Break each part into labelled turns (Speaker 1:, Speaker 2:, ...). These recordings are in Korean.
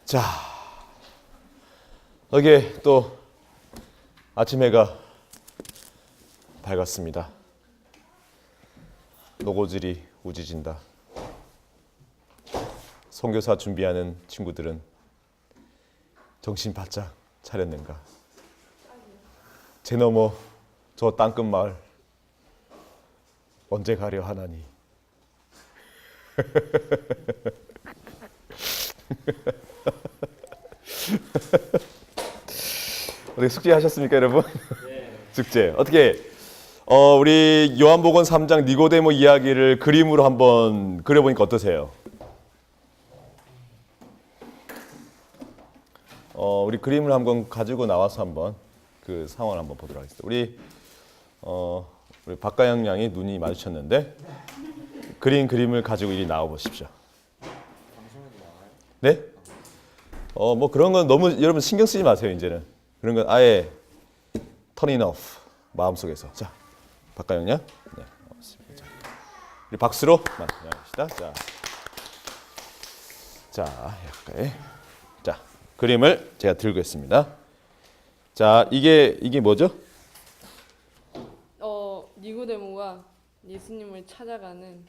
Speaker 1: 자, 여기에 또 아침 해가 밝았습니다. 노고질이 우지진다. 선교사 준비하는 친구들은 정신 바짝 차렸는가? 제 너머 저 땅끝 마을 언제 가려 하나니? 어떻게 숙제 하셨습니까, 여러분? 네. 숙제 어떻게? 우리 요한복음 3장 니고데모 이야기를 그림으로 한번 그려보니까 어떠세요? 우리 그림을 한번 가지고 나와서 한번 그 상황을 한번 보도록 하겠습니다. 우리 박가영 양이 눈이 마주쳤는데 그림을 가지고 이리 나와 보십시오. 네? 뭐 그런 건 너무 여러분 신경 쓰지 마세요. 이제는 그런 건 아예 turn it off 마음속에서. 자, 박가영 양, 네, 자, 우리 박수로 만나봅시다. 자, 가까이. 자, 그림을 제가 들고 있습니다. 자, 이게 뭐죠?
Speaker 2: 니고데모가 예수님을 찾아가는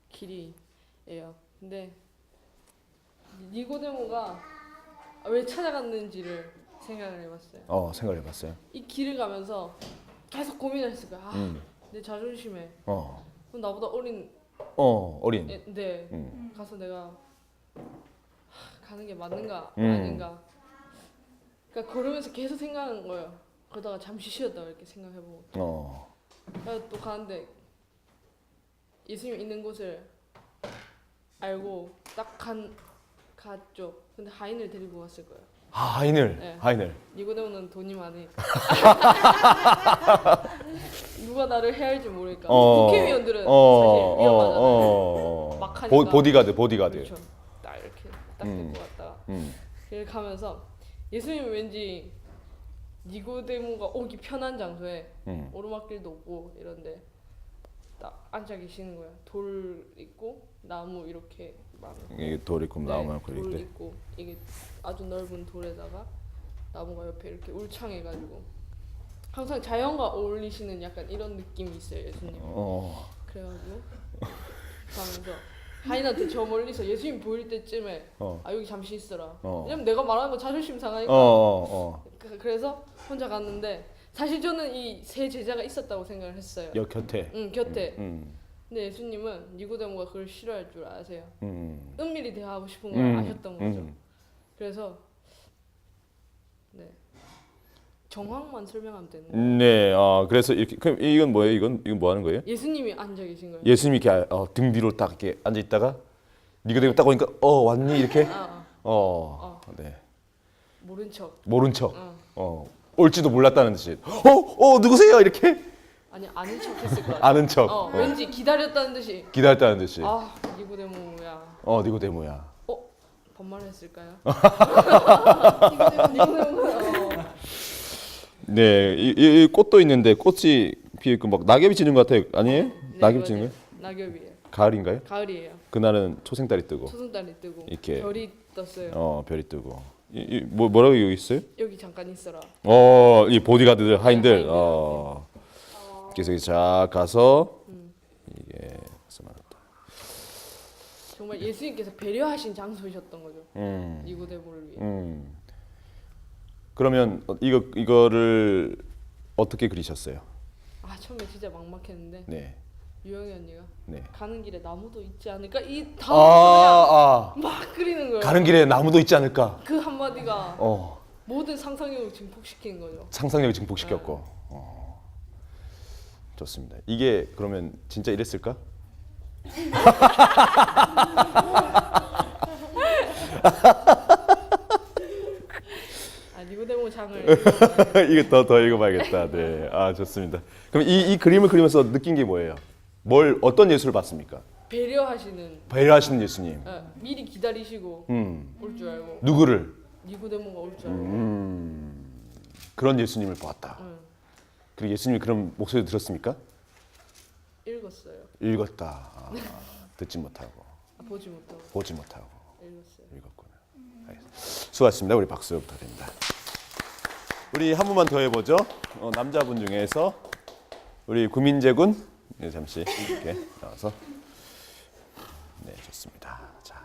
Speaker 2: 길이에요. 근데 니고데모가 왜 찾아갔는지를 생각을 해봤어요.
Speaker 1: 생각을 해봤어요.
Speaker 2: 이 길을 가면서 계속 고민을 했을 거야. 내 자존심에. 그럼 나보다 어린.
Speaker 1: 어린.
Speaker 2: 네. 가서 내가 가는 게 맞는가 아닌가. 그러니까 걸으면서 계속 생각하는 거예요. 그러다가 잠시 쉬었다가 이렇게 생각해보고. 또 가는데 예수님 있는 곳을 알고 딱 갔죠. 근데 하인을 데리고 갔을 거예요.
Speaker 1: 하인을.
Speaker 2: 네.
Speaker 1: 하인을.
Speaker 2: 니고데모는 돈이 많으니까. 누가 나를 해할지 모르니까. 국회의원들은 사실 위험하잖아요. 막 하니까.
Speaker 1: 보디가드.
Speaker 2: 그렇죠. 딱 이렇게 딱 데리고 갔다가 이렇게 가면서 예수님은 왠지 니고데모가 오기 편한 장소에 오르막길도 없고 이런데 딱 앉아 계시는 거야. 돌 있고 나무 이렇게 많은.
Speaker 1: 이게 돌 있고 나무 많고
Speaker 2: 돌
Speaker 1: 이렇게.
Speaker 2: 있고 이게 아주 넓은 돌에다가 나무가 옆에 이렇게 울창해가지고 항상 자연과 어울리시는 약간 이런 느낌이 있어요, 예수님. 그래가지고 가면서 하인한테 저 멀리서 예수님 보일 때쯤에 여기 잠시 있어라. 왜냐면 내가 말하는 거 자존심 상하니까. 그래서 혼자 갔는데 사실 저는 이 세 제자가 있었다고 생각을 했어요.
Speaker 1: 곁에.
Speaker 2: 곁에. 근데 예수님은 니고데모가 그걸 싫어할 줄 아세요. 은밀히 대화하고 싶은 걸 아셨던 거죠. 그래서 네. 정황만 설명하면 되는 거예요.
Speaker 1: 네. 그래서 이렇게 그럼 이건 뭐예요? 이건 뭐 하는 거예요?
Speaker 2: 예수님이 앉아 계신 거예요.
Speaker 1: 예수님이 이렇게 등 뒤로 딱 이렇게 앉아 있다가 니고데모 딱 오니까 왔니 이렇게. 네.
Speaker 2: 모른 척.
Speaker 1: 모른 척. 올지도 몰랐다는 듯이. 누구세요? 이렇게.
Speaker 2: 아니 아는 척 했을 거야.
Speaker 1: 아는 척.
Speaker 2: 왠지 기다렸다는 듯이.
Speaker 1: 기다렸다는 듯이.
Speaker 2: 니고데모야.
Speaker 1: 니고데모야.
Speaker 2: 반말했을까요?
Speaker 1: 네, 이 꽃도 있는데 꽃이 피어 있고 막 낙엽이 지는 것 같아요. 아니에요?
Speaker 2: 네,
Speaker 1: 낙엽 지는 거예요?
Speaker 2: 낙엽이에요.
Speaker 1: 가을인가요?
Speaker 2: 가을이에요.
Speaker 1: 그날은 초생달이 뜨고.
Speaker 2: 초승달이 뜨고
Speaker 1: 이렇게.
Speaker 2: 별이 떴어요.
Speaker 1: 별이 뜨고. 뭐라고 여기 있어요?
Speaker 2: 여기 잠깐 있어라.
Speaker 1: 이 보디가드들 하인들.
Speaker 2: 네,
Speaker 1: 그래서 여기 쫙 가서 이게 가서 말았다.
Speaker 2: 정말 예수님께서 배려하신 장소이셨던 거죠. 니고데모를 위해.
Speaker 1: 그러면 이거를 어떻게 그리셨어요?
Speaker 2: 처음에 진짜 막막했는데
Speaker 1: 네.
Speaker 2: 유영이 언니가
Speaker 1: 네.
Speaker 2: 가는 길에 나무도 있지 않을까 이 다음 그냥 막 그리는 거예요.
Speaker 1: 가는 길에 나무도 있지 않을까?
Speaker 2: 그 한마디가 모든 상상력을 증폭시키는 거죠.
Speaker 1: 상상력을 증폭시켰고. 좋습니다. 이게 그러면 진짜 이랬을까?
Speaker 2: 니고데모 장을
Speaker 1: 이거 더 읽어봐야겠다. 네, 좋습니다. 그럼 이 그림을 그리면서 느낀 게 뭐예요? 어떤 예수를 봤습니까?
Speaker 2: 배려하시는
Speaker 1: 예수님.
Speaker 2: 미리 기다리시고 올 줄 알고.
Speaker 1: 누구를?
Speaker 2: 니고데모가 올 줄 알고.
Speaker 1: 그런 예수님을 보았다. 그리고 예수님이 그런 목소리 들었습니까?
Speaker 2: 읽었어요.
Speaker 1: 읽었다. 듣지 못하고.
Speaker 2: 보지 못하고.
Speaker 1: 보지 못하고.
Speaker 2: 읽었어요.
Speaker 1: 읽었구나. 알겠습니다. 수고하셨습니다. 우리 박수 부탁드립니다. 우리 한 분만 더 해보죠. 남자분 중에서 우리 구민재 군 잠시 이렇게 나와서 네 좋습니다. 자,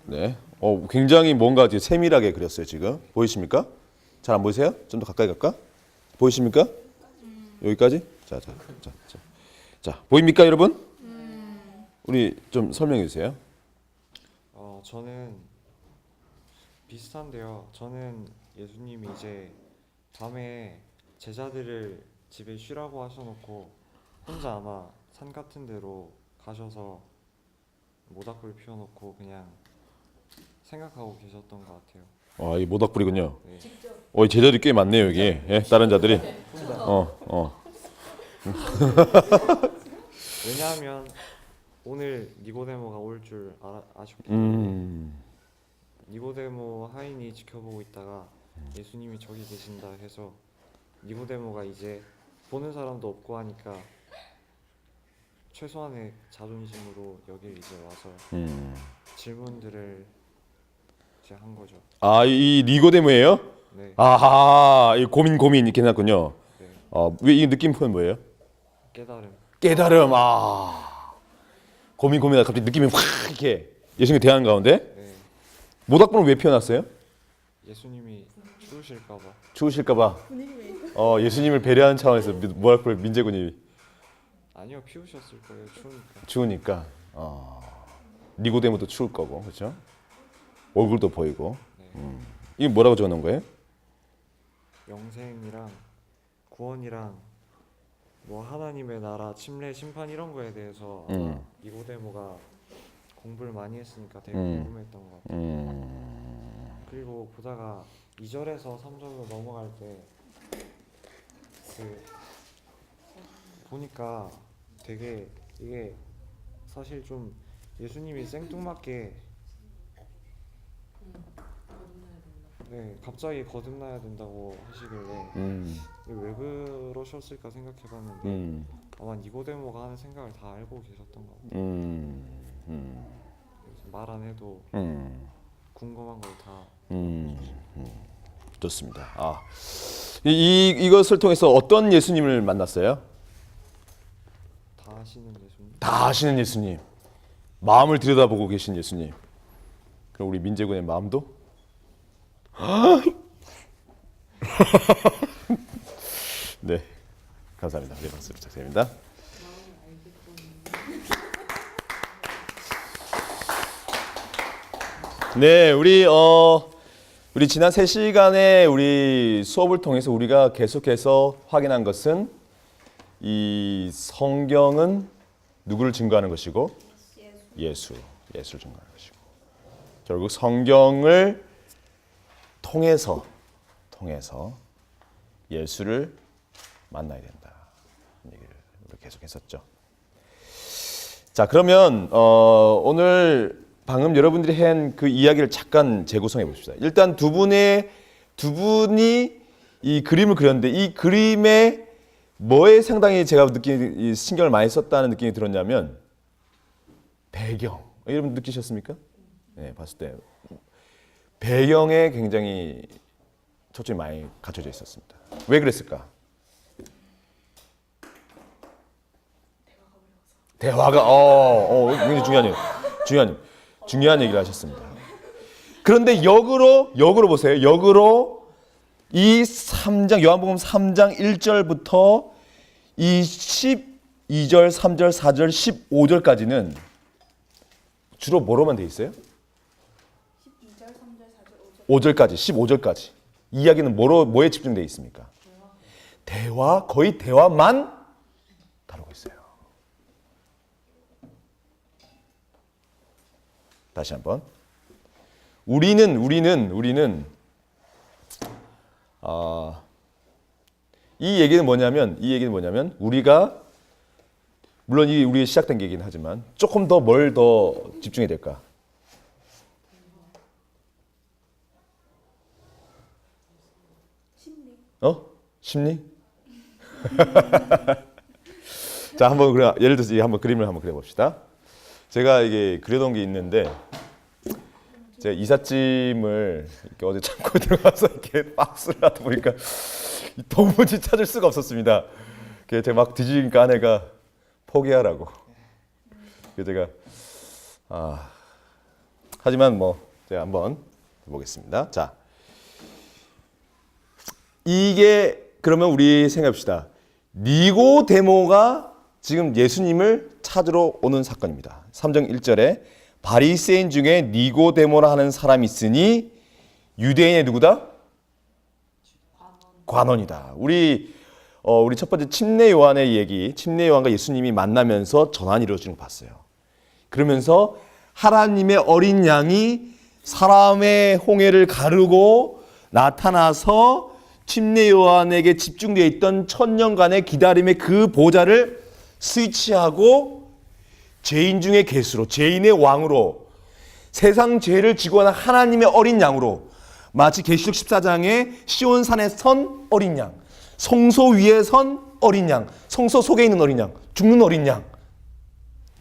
Speaker 1: 네, 굉장히 뭔가 되게 세밀하게 그렸어요. 지금 보이십니까? 잘 안 보이세요? 좀 더 가까이 갈까? 보이십니까? 여기까지? 자, 보입니까, 여러분? 우리 좀 설명해 주세요.
Speaker 3: 저는 비슷한데요. 저는 예수님이 이제 밤에 제자들을 집에 쉬라고 하셔놓고 혼자 아마 산 같은 데로 가셔서 모닥불 피워놓고 그냥 생각하고 계셨던 것 같아요.
Speaker 1: 이 모닥불이군요.
Speaker 3: 네.
Speaker 1: 제자들이 꽤 많네요 여기. 예, 다른 자들이.
Speaker 3: 왜냐하면 오늘 니고데모가 올 줄 아셨기 때문에 니고데모 하인이 지켜보고 있다가 예수님이 저기 계신다 해서 니고데모가 이제 보는 사람도 없고 하니까 최소한의 자존심으로 여길 이제 와서 질문들을 이제 한 거죠.
Speaker 1: 이 니고데모예요?
Speaker 3: 네.
Speaker 1: 아하, 이 고민 이렇게 해놨군요.
Speaker 3: 네.
Speaker 1: 왜 이 느낌표는 뭐예요? 깨달음. 고민하다 갑자기 느낌이 확 이렇게 예수님이 대하는 가운데
Speaker 3: 네.
Speaker 1: 모닥불은 왜 피워놨어요?
Speaker 3: 예수님이 추우실까봐.
Speaker 1: 추우실까봐. 예수님을 배려하는 차원에서 모닥불 민재군이
Speaker 3: 아니요, 피우셨을 거예요. 추우니까.
Speaker 1: 추우니까. 니고데모도 추울 거고, 그렇죠? 얼굴도 보이고.
Speaker 3: 네.
Speaker 1: 이게 뭐라고 적어놓은 거예요?
Speaker 3: 영생이랑 구원이랑 뭐 하나님의 나라, 침례, 심판 이런 거에 대해서 아마 니고데모가 공부를 많이 했으니까 되게 궁금했던 것 같아요. 그리고 보다가 2절에서 3절로 넘어갈 때 보니까 되게 이게 사실 좀 예수님이 생뚱맞게 갑자기 거듭나야 된다고 하시길래 왜 그러셨을까 생각해봤는데 아마 니고데모가 하는 생각을 다 알고 계셨던 것 같아요. 말 안 해도 궁금한 걸 다.
Speaker 1: 좋습니다. 이것을 통해서 어떤 예수님을 만났어요?
Speaker 3: 다 아시는 예수님.
Speaker 1: 다 아시는 예수님. 마음을 들여다보고 계신 예수님. 그럼 우리 민재군의 마음도? 네, 감사합니다. 네, 박수 부탁드립니다. 네, 우리 지난 3시간의 우리 수업을 통해서 우리가 계속해서 확인한 것은 이 성경은 누구를 증거하는 것이고 예수를 증거하는 것이고 결국 성경을 통해서 예수를 만나야 된다. 이 얘기를 우리 계속했었죠. 자, 그러면 오늘 방금 여러분들이 한 그 이야기를 잠깐 재구성해 봅시다. 일단 두 분이 이 그림을 그렸는데 이 그림에 뭐에 상당히 제가 신경을 많이 썼다는 느낌이 들었냐면 배경. 여러분 느끼셨습니까? 네, 봤을 때 배경에 굉장히 초점이 많이 갖춰져 있었습니다. 왜 그랬을까? 대화가 굉장히 중요한 얘기를 하셨습니다. 그런데 역으로 보세요. 역으로 이 3장 요한복음 3장 1절부터 이 12절, 3절, 4절, 15절까지는 주로 뭐로만 돼 있어요?
Speaker 4: 12절, 3절, 4절,
Speaker 1: 5절까지, 15절까지. 이야기는 뭐에 집중되어 있습니까? 거의 대화만 다루고 있어요. 다시 한번. 우리는 이 얘기는 뭐냐면 우리가 물론 이 우리가 시작된 얘기긴 하지만 조금 더 뭘 더 집중해야 될까? 심리? 자, 한번 예를 들어서 한번 그림을 한번 그려 봅시다. 제가 이게 그려놓은 게 있는데 제가 이삿짐을 이렇게 어제 창고에 들어가서 이렇게 박스를 하다 보니까 도무지 찾을 수가 없었습니다. 그래서 제가 막 뒤지니까 아내가 포기하라고. 그래서 제가 하지만 뭐 제가 한번 해보겠습니다. 자, 이게 그러면 우리 생각해봅시다. 니고데모가 지금 예수님을 찾으러 오는 사건입니다. 3장 1절에 바리새인 중에 니고데모라 하는 사람이 있으니 유대인의 누구다? 관원이다. 우리 첫 번째 침례 요한의 얘기, 침례 요한과 예수님이 만나면서 전환이 이루어지는 거 봤어요. 그러면서 하나님의 어린 양이 사람의 홍해를 가르고 나타나서 침례 요한에게 집중되어 있던 천년간의 기다림의 그 보좌를 스위치하고 죄인 중의 괴수로, 죄인의 왕으로, 세상 죄를 지고 하는 하나님의 어린 양으로, 마치 계시록 14장에 시온산에 선 어린 양, 성소 위에 선 어린 양, 성소 속에 있는 어린 양, 죽는 어린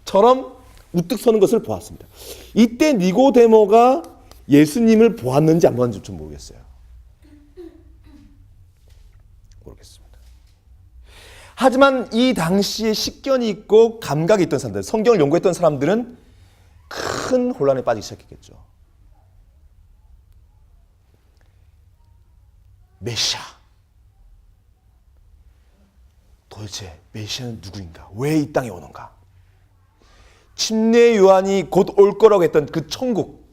Speaker 1: 양처럼 우뚝 서는 것을 보았습니다. 이때 니고데모가 예수님을 보았는지 안 보았는지 좀 모르겠어요. 모르겠습니다. 하지만 이 당시에 식견이 있고 감각이 있던 사람들, 성경을 연구했던 사람들은 큰 혼란에 빠지기 시작했겠죠. 메시아. 도대체 메시아는 누구인가? 왜 이 땅에 오는가? 침례 요한이 곧 올 거라고 했던 그 천국,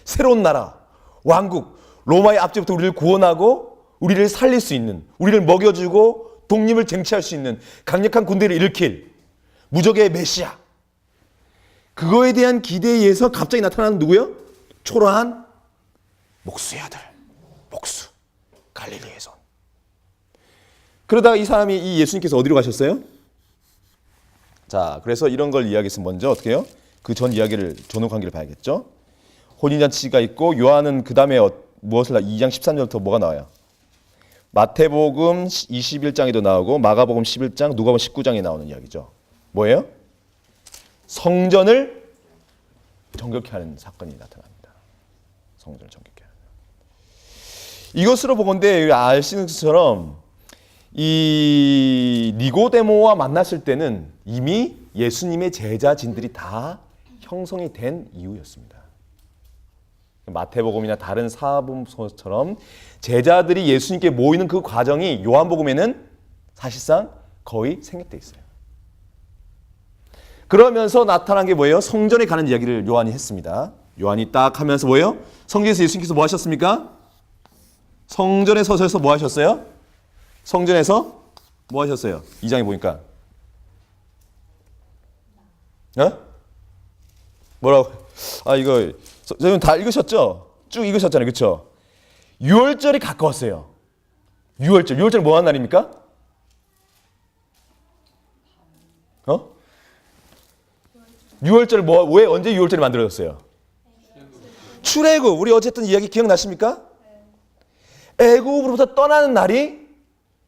Speaker 1: 새로운 나라, 왕국, 로마의 압제부터 우리를 구원하고 우리를 살릴 수 있는, 우리를 먹여주고 독립을 쟁취할 수 있는 강력한 군대를 일으킬 무적의 메시아. 그거에 대한 기대에 의해서 갑자기 나타나는 누구요? 초라한 목수의 아들, 목수, 갈릴리에서. 그러다가 이 사람이, 이 예수님께서 어디로 가셨어요? 자, 그래서 이런 걸 이야기해서 먼저 어떻게 해요? 그 전 이야기를, 전후관계를 봐야겠죠. 혼인잔치가 있고, 요한은 그 다음에 무엇을 2장 13절부터 뭐가 나와요? 마태복음 21장에도 나오고, 마가복음 11장, 누가복음 19장에 나오는 이야기죠. 뭐예요? 성전을 정결케 하는 사건이 나타납니다. 성전을 정결케 하는. 이것으로 보건대 아시는 것처럼 이 니고데모와 만났을 때는 이미 예수님의 제자진들이 다 형성이 된 이후였습니다. 마태복음이나 다른 사복음서처럼 제자들이 예수님께 모이는 그 과정이 요한복음에는 사실상 거의 생략돼 있어요. 그러면서 나타난 게 뭐예요? 성전에 가는 이야기를 요한이 했습니다. 요한이 딱 하면서 뭐예요? 성전에서 예수님께서 뭐 하셨습니까? 성전에 서셔서 뭐 하셨어요? 성전에서 뭐 하셨어요? 2장에 보니까. 뭐라고? 이거 여러분 다 읽으셨죠? 쭉 읽으셨잖아요. 그렇죠? 6월절이 가까웠어요. 6월절. 6월절 뭐 하는 날입니까? 6월절 왜 언제 6월절이 만들어졌어요? 출애굽. 우리 어쨌든 이야기 기억나십니까? 애굽으로부터 떠나는 날이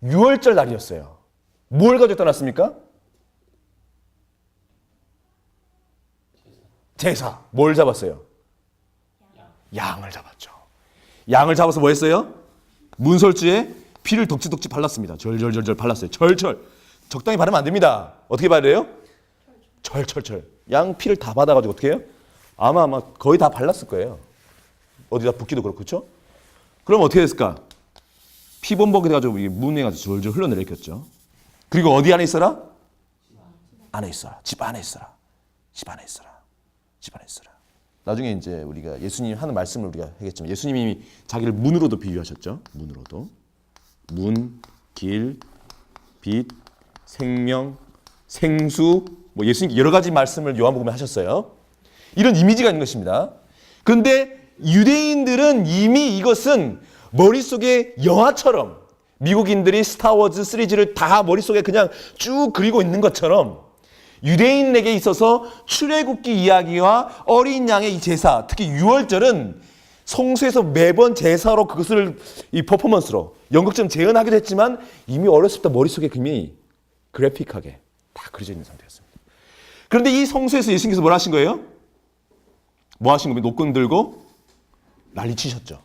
Speaker 1: 6월절 날이었어요. 뭘 가지고 떠났습니까? 제사. 뭘 잡았어요? 양을 잡았죠. 양을 잡아서 뭐 했어요? 문설주에 피를 덕지덕지 발랐습니다. 절절절절 발랐어요. 절절. 적당히 바르면 안 됩니다. 어떻게 바르래요? 절절절. 양 피를 다 받아가지고 어떻게 해요? 아마 거의 다 발랐을 거예요. 어디다 붓기도 그렇고, 그렇죠? 그럼 어떻게 됐을까? 피범벅이 돼가지고 문해가지고 졸졸 흘러내렸겠죠. 그리고 어디 안에 있어라? 안에 있어라. 집 안에 있어라. 집 안에 있어라. 집 안에 있어라. 나중에 이제 우리가 예수님 하는 말씀을 우리가 하겠지만 예수님이 자기를 문으로도 비유하셨죠. 문으로도. 문, 길, 빛, 생명, 생수, 뭐 예수님 여러 가지 말씀을 요한복음에 하셨어요. 이런 이미지가 있는 것입니다. 그런데 유대인들은 이미 이것은 머릿속에 영화처럼 미국인들이 스타워즈 시리즈를 다 머릿속에 그냥 쭉 그리고 있는 것처럼 유대인에게 있어서 출애굽기 이야기와 어린 양의 이 제사, 특히 6월절은 성소에서 매번 제사로 그것을 이 퍼포먼스로 연극처럼 재현하기도 했지만 이미 어렸을 때 머릿속에 이미 그래픽하게 다 그려져 있는 상태였습니다. 그런데 이 성소에서 예수님께서 뭘 하신 거예요? 뭐 하신 겁니까? 노끈 들고 난리 치셨죠.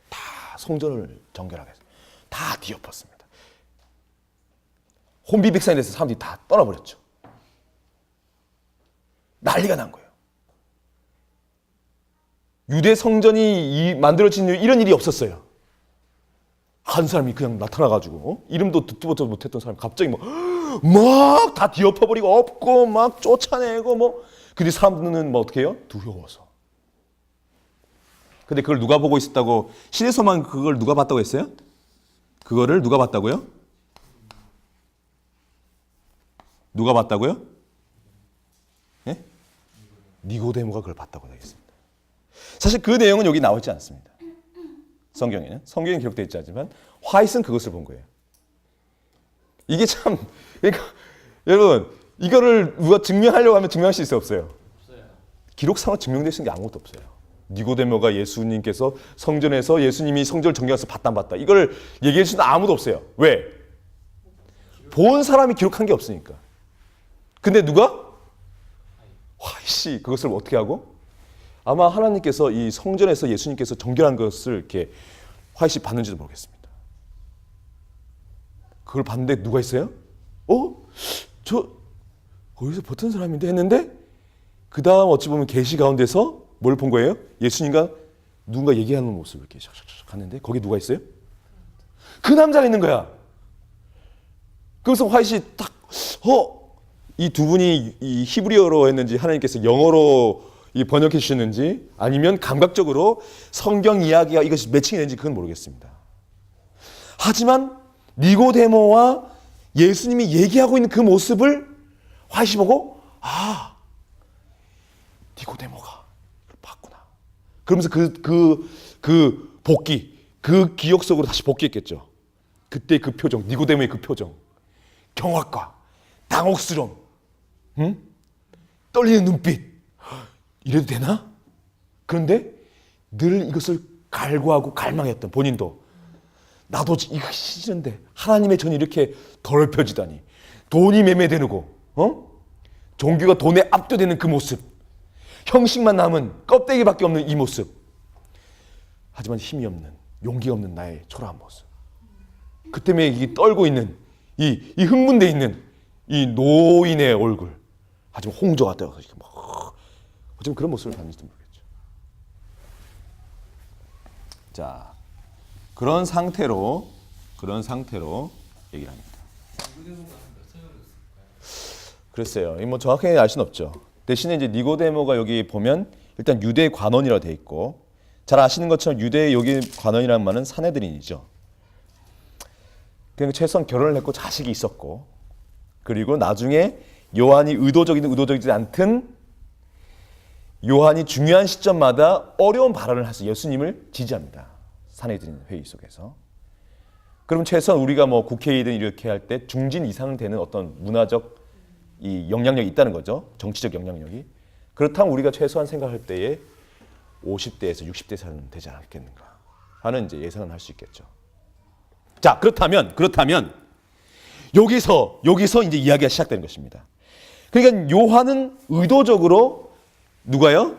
Speaker 1: 다 성전을 정결하게 해서 다 뒤엎었습니다. 혼비백산이 돼서 사람들이 다 떠나버렸죠. 난리가 난 거예요. 유대 성전이 만들어진 이유 이런 일이 없었어요. 한 사람이 그냥 나타나가지고 이름도 듣도 못했던 사람이 갑자기 막 다 뒤엎어버리고 엎고 막 쫓아내고 뭐. 근데 사람들은 뭐 어떻게 해요? 두려워서. 근데 그걸 누가 보고 있었다고? 신에서만 그걸 누가 봤다고 했어요? 그거를 누가 봤다고요? 누가 봤다고요? 예? 니고데모가 그걸 봤다고 되겠습니다. 사실 그 내용은 여기 나와 있지 않습니다. 성경에는. 성경에 기록되어 있지 않지만 화이트는 그것을 본 거예요. 이게 참 그러니까 여러분 이거를 누가 증명하려고 하면 증명할 수 있어요? 없어요? 기록상으로 증명될 수 있는 게 아무것도 없어요. 니고데모가 예수님께서 성전에서 예수님이 성전을 정결해서 봤다 안 봤다 이걸 얘기해 주는 아무도 없어요. 왜? 본 사람이 기록한 게 없으니까. 근데 누가? 화이시 그것을 어떻게 하고? 아마 하나님께서 이 성전에서 예수님께서 정결한 것을 이렇게 화이시 봤는지도 모르겠습니다. 그걸 봤는데 누가 있어요? 저 거기서 보던 사람인데 했는데 그 다음 어찌 보면 계시 가운데서 뭘 본 거예요? 예수님과 누군가 얘기하는 모습을 이렇게 샥샥샥 갔는데 거기 누가 있어요? 그 남자가 있는 거야. 그래서 화이시 딱 이 두 분이 이 히브리어로 했는지 하나님께서 영어로 번역해 주셨는지 아니면 감각적으로 성경 이야기가 이것이 매칭이 되는지 그건 모르겠습니다. 하지만 니고데모와 예수님이 얘기하고 있는 그 모습을 화이시 보고 니고데모가 이걸 봤구나. 그러면서 그 복귀, 그 기억 속으로 다시 복귀했겠죠. 그때 그 표정, 니고데모의 그 표정, 경악과 당혹스러움, 떨리는 눈빛, 이래도 되나? 그런데 늘 이것을 갈구하고 갈망했던 본인도 나도 이거 싫은데 하나님의 전이 이렇게 더럽혀지다니 돈이 매매되고 종교가 돈에 압도되는 그 모습 형식만 남은 껍데기밖에 없는 이 모습 하지만 힘이 없는 용기가 없는 나의 초라한 모습 그 때문에 이 떨고 있는 이 흥분되어 있는 이 노인의 얼굴 하지만 홍조가 떠서 이렇게 막 어쩌면 그런 모습을 봤는지도 모르겠죠. 자, 그런 상태로 얘기를 합니다. 글쎄요, 뭐 정확하게 알 수는 없죠. 대신에 이제 니고데모가 여기 보면 일단 유대 관원이라고 돼 있고 잘 아시는 것처럼 유대 여기 관원이라는 말은 사내들인이죠. 그러니까 최소한 결혼을 했고 자식이 있었고 그리고 나중에 요한이 의도적이든 의도적이지 않든 요한이 중요한 시점마다 어려운 발언을 해서 예수님을 지지합니다. 사내들인 회의 속에서. 그러면 최소한 우리가 뭐 국회의든 이렇게 할 때 중진 이상 되는 어떤 문화적 이 영향력이 있다는 거죠. 정치적 영향력이. 그렇다면 우리가 최소한 생각할 때에 50대에서 60대에서는 되지 않겠는가 하는 이제 예상은 할 수 있겠죠. 자, 그렇다면 여기서 이제 이야기가 시작되는 것입니다. 그러니까 요한은 의도적으로 누가요?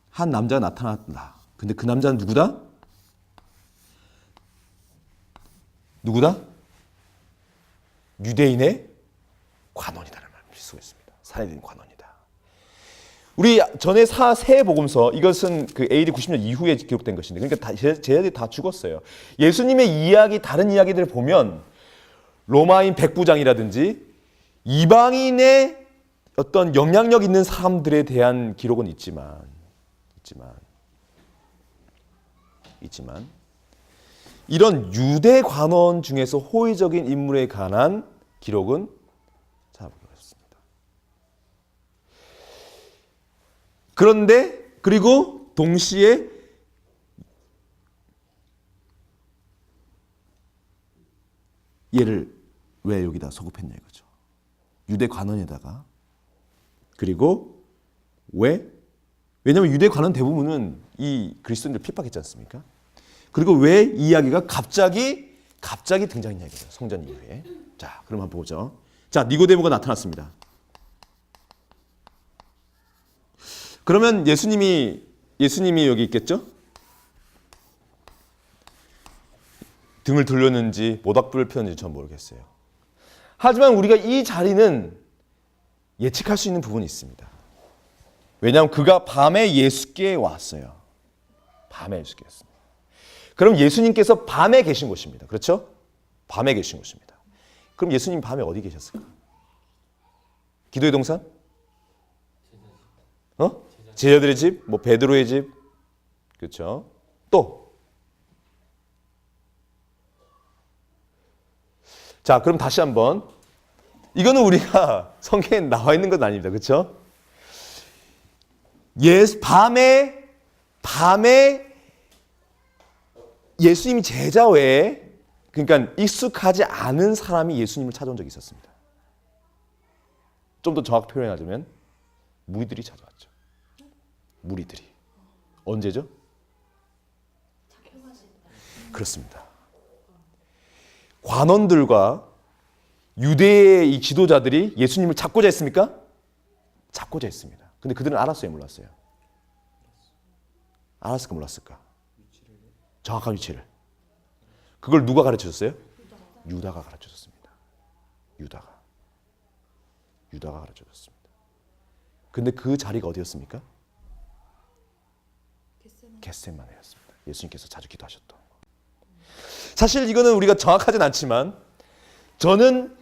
Speaker 1: 한 남자가 나타났다. 근데 그 남자는 누구다? 유대인의 관원이다라는 말을 쓰고 있습니다. 사내들인 관원이다. 우리 전에 새 복음서 이것은 그 AD 90년 이후에 기록된 것인데 그러니까 쟤네들이 다 죽었어요. 예수님의 이야기 다른 이야기들을 보면 로마인 백부장이라든지 이방인의 어떤 영향력 있는 사람들에 대한 기록은 있지만 이런 유대 관원 중에서 호의적인 인물에 관한 기록은 잘 모르겠습니다. 그런데 그리고 동시에 얘를 왜 여기다 소급했냐 이거죠. 유대 관원에다가 그리고 왜냐하면 유대 관원 대부분은 이 그리스도인들 핍박했지 않습니까? 그리고 왜 이 이야기가 갑자기 등장했냐 이거죠. 성전 이후에. 자, 그럼 한번 보죠. 자, 니고데모가 나타났습니다. 그러면 예수님이 여기 있겠죠? 등을 돌렸는지 모닥불을 피웠는지 전 모르겠어요. 하지만 우리가 이 자리는 예측할 수 있는 부분이 있습니다. 왜냐하면 그가 밤에 예수께 왔어요. 밤에 예수께 왔습니다. 그럼 예수님께서 밤에 계신 곳입니다. 그렇죠? 밤에 계신 곳입니다. 그럼 예수님 밤에 어디 계셨을까? 기도의 동산? 제자들의 집? 뭐 베드로의 집? 그렇죠? 또 자, 그럼 다시 한번 이거는 우리가 성경에 나와 있는 건 아닙니다. 그렇죠? 밤에 예수님 제자 외에 그러니까 익숙하지 않은 사람이 예수님을 찾아온 적이 있었습니다. 좀 더 정확히 표현하자면 무리들이 찾아왔죠. 무리들이. 언제죠? 그렇습니다. 관원들과 유대의 이 지도자들이 예수님을 잡고자 했습니까? 잡고자 했습니다. 근데 그들은 알았어요, 몰랐어요? 알았을까, 몰랐을까? 정확한 위치를. 그걸 누가 가르쳐줬어요? 유다가 가르쳐줬습니다. 유다가 가르쳐줬습니다. 근데 그 자리가 어디였습니까? 겟세마네였습니다. 예수님께서 자주 기도하셨던 거. 사실 이거는 우리가 정확하진 않지만 저는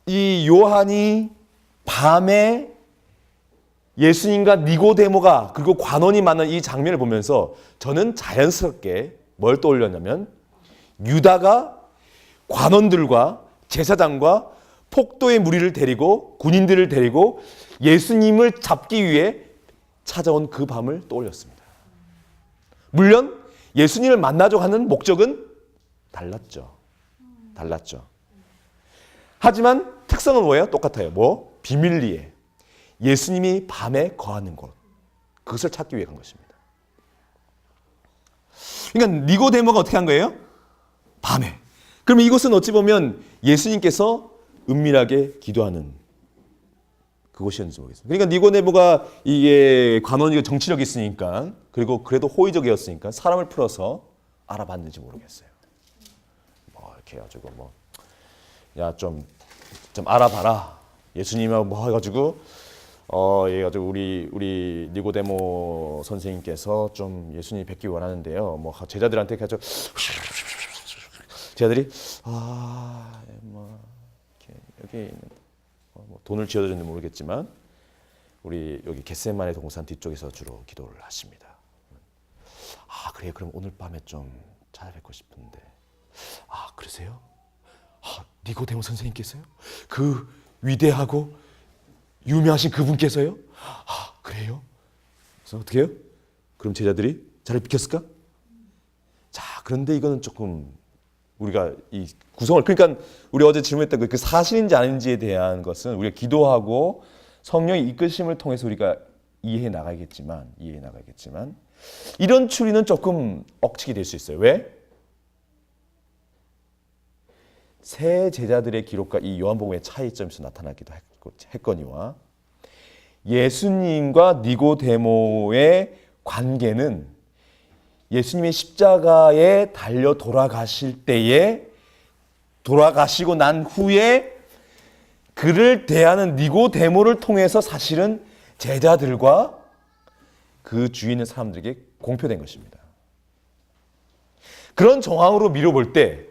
Speaker 1: 이 요한이 밤에 예수님과 니고데모가 그리고 관원이 만난 이 장면을 보면서 저는 자연스럽게 뭘 떠올렸냐면 유다가 관원들과 제사장과 폭도의 무리를 데리고 군인들을 데리고 예수님을 잡기 위해 찾아온 그 밤을 떠올렸습니다. 물론 예수님을 만나자고 하는 목적은 달랐죠. 하지만 특성은 뭐예요? 똑같아요. 비밀리에 예수님이 밤에 거하는 곳, 그것을 찾기 위해 간 것입니다. 그러니까 니고데모가 어떻게 한 거예요? 밤에. 그럼 이곳은 어찌 보면 예수님께서 은밀하게 기도하는 그곳이었는지 모르겠습니다. 그러니까 니고데모가 이게 관원이고 정치력이 있으니까 그리고 그래도 호의적이었으니까 사람을 풀어서 알아봤는지 모르겠어요. 이렇게 해가지고 야 좀 알아봐라. 예수님하고 해가지고 해가지고 우리 니고데모 선생님께서 좀 예수님 뵙기 원하는데요. 제자들한테 가지고 제자들이 여기 있는 돈을 지어줬는지 모르겠지만 우리 여기 겟세마네 동산 뒤쪽에서 주로 기도를 하십니다. 그래요. 그럼 오늘 밤에 좀 찾아뵙고 싶은데. 그러세요? 니고데모 선생님께서요? 그 위대하고 유명하신 그분께서요? 그래요? 그래서 어떻게 해요? 그럼 제자들이 자리를 비켰을까? 자, 그런데 이거는 조금 우리가 이 구성을 그러니까 우리 어제 질문했던 그 사실인지 아닌지에 대한 것은 우리가 기도하고 성령의 이끄심을 통해서 우리가 이해해 나가겠지만 이런 추리는 조금 억측이 될 수 있어요. 왜? 새 제자들의 기록과 이 요한복음의 차이점에서 나타나기도 했거니와 예수님과 니고데모의 관계는 예수님이 십자가에 달려 돌아가실 때에 돌아가시고 난 후에 그를 대하는 니고데모를 통해서 사실은 제자들과 그 주위에 있는 사람들에게 공표된 것입니다. 그런 정황으로 미뤄볼 때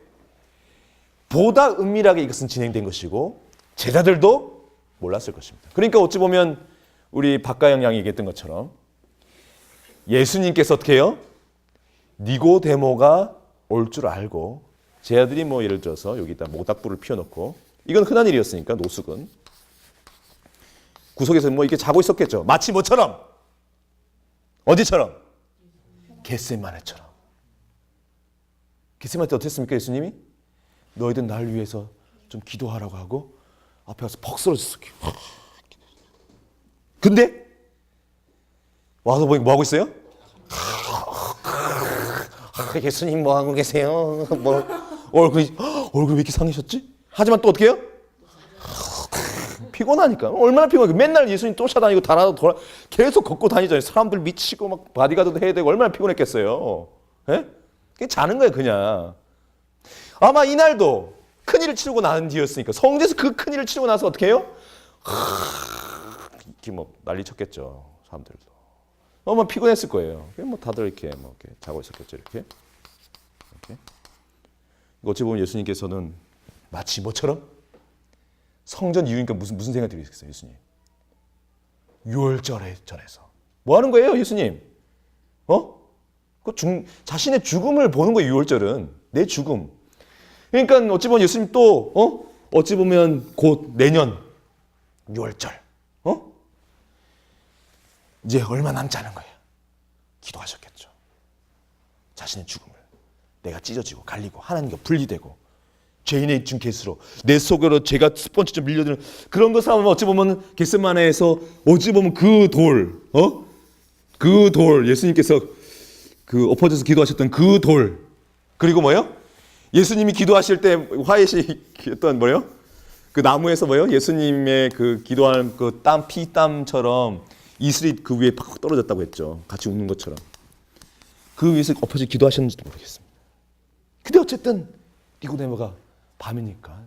Speaker 1: 보다 은밀하게 이것은 진행된 것이고 제자들도 몰랐을 것입니다. 그러니까 어찌 보면 우리 박가영 양이 얘기했던 것처럼 예수님께서 어떻게 해요? 니고데모가 올 줄 알고 제자들이 예를 들어서 여기다 모닥불을 피워놓고 이건 흔한 일이었으니까 노숙은 구석에서 이렇게 자고 있었겠죠. 마치 뭐처럼? 어디처럼? 겟세마네처럼. 겟세마네 때 어땠습니까? 예수님이? 너희들 날 위해서 좀 기도하라고 하고 앞에 가서 퍽 쓰러졌어. 근데 와서 보니 뭐 하고 있어요? 예수님 뭐 하고 계세요? 얼굴이 왜 이렇게 상하셨지? 하지만 또 어떻게 해요? 피곤하니까. 얼마나 피곤해. 맨날 예수님 쫓아다니고 돌아 계속 걷고 다니잖아요. 사람들 미치고 막 바디가드도 해야 되고 얼마나 피곤했겠어요. 예? 그냥 자는 거예요, 그냥. 아마 이날도 큰일을 치르고 난 뒤였으니까 성지에서 그 큰일을 치르고 나서 어떻게 해요? 이렇게 뭐 난리 쳤겠죠, 사람들도. 뭐 피곤했을 거예요. 뭐 다들 이렇게 뭐 이렇게 자고 있었겠죠, 이렇게. 어찌 보면 예수님께서는 마치 뭐처럼 성전 이후니까 무슨 생각이 들으셨어요, 예수님? 유월절에 전해서 뭐 하는 거예요, 예수님? 자신의 죽음을 보는 거예요, 유월절은. 내 죽음. 그러니까 어찌 보면 예수님 또 어찌 보면 곧 내년 유월절 이제 얼마 남지 않은 거예요. 기도하셨겠죠. 자신의 죽음을 내가 찢어지고 갈리고 하나님과 분리되고 죄인의 준 겟으로 내 속으로 죄가 스펀지처럼 밀려드는 그런 것을 하면 어찌 보면 겟세마네에서 어찌 보면 그 돌 예수님께서 그 엎어져서 기도하셨던 그 돌 그리고 뭐요? 예수님이 기도하실 때 화해시 했던 뭐요? 그 나무에서 뭐요? 예수님의 그 기도하는 그 피땀처럼 이슬이 그 위에 팍 떨어졌다고 했죠. 같이 웃는 것처럼. 그 위에서 엎어져 기도하셨는지도 모르겠습니다. 근데 어쨌든 니고데모가 밤이니까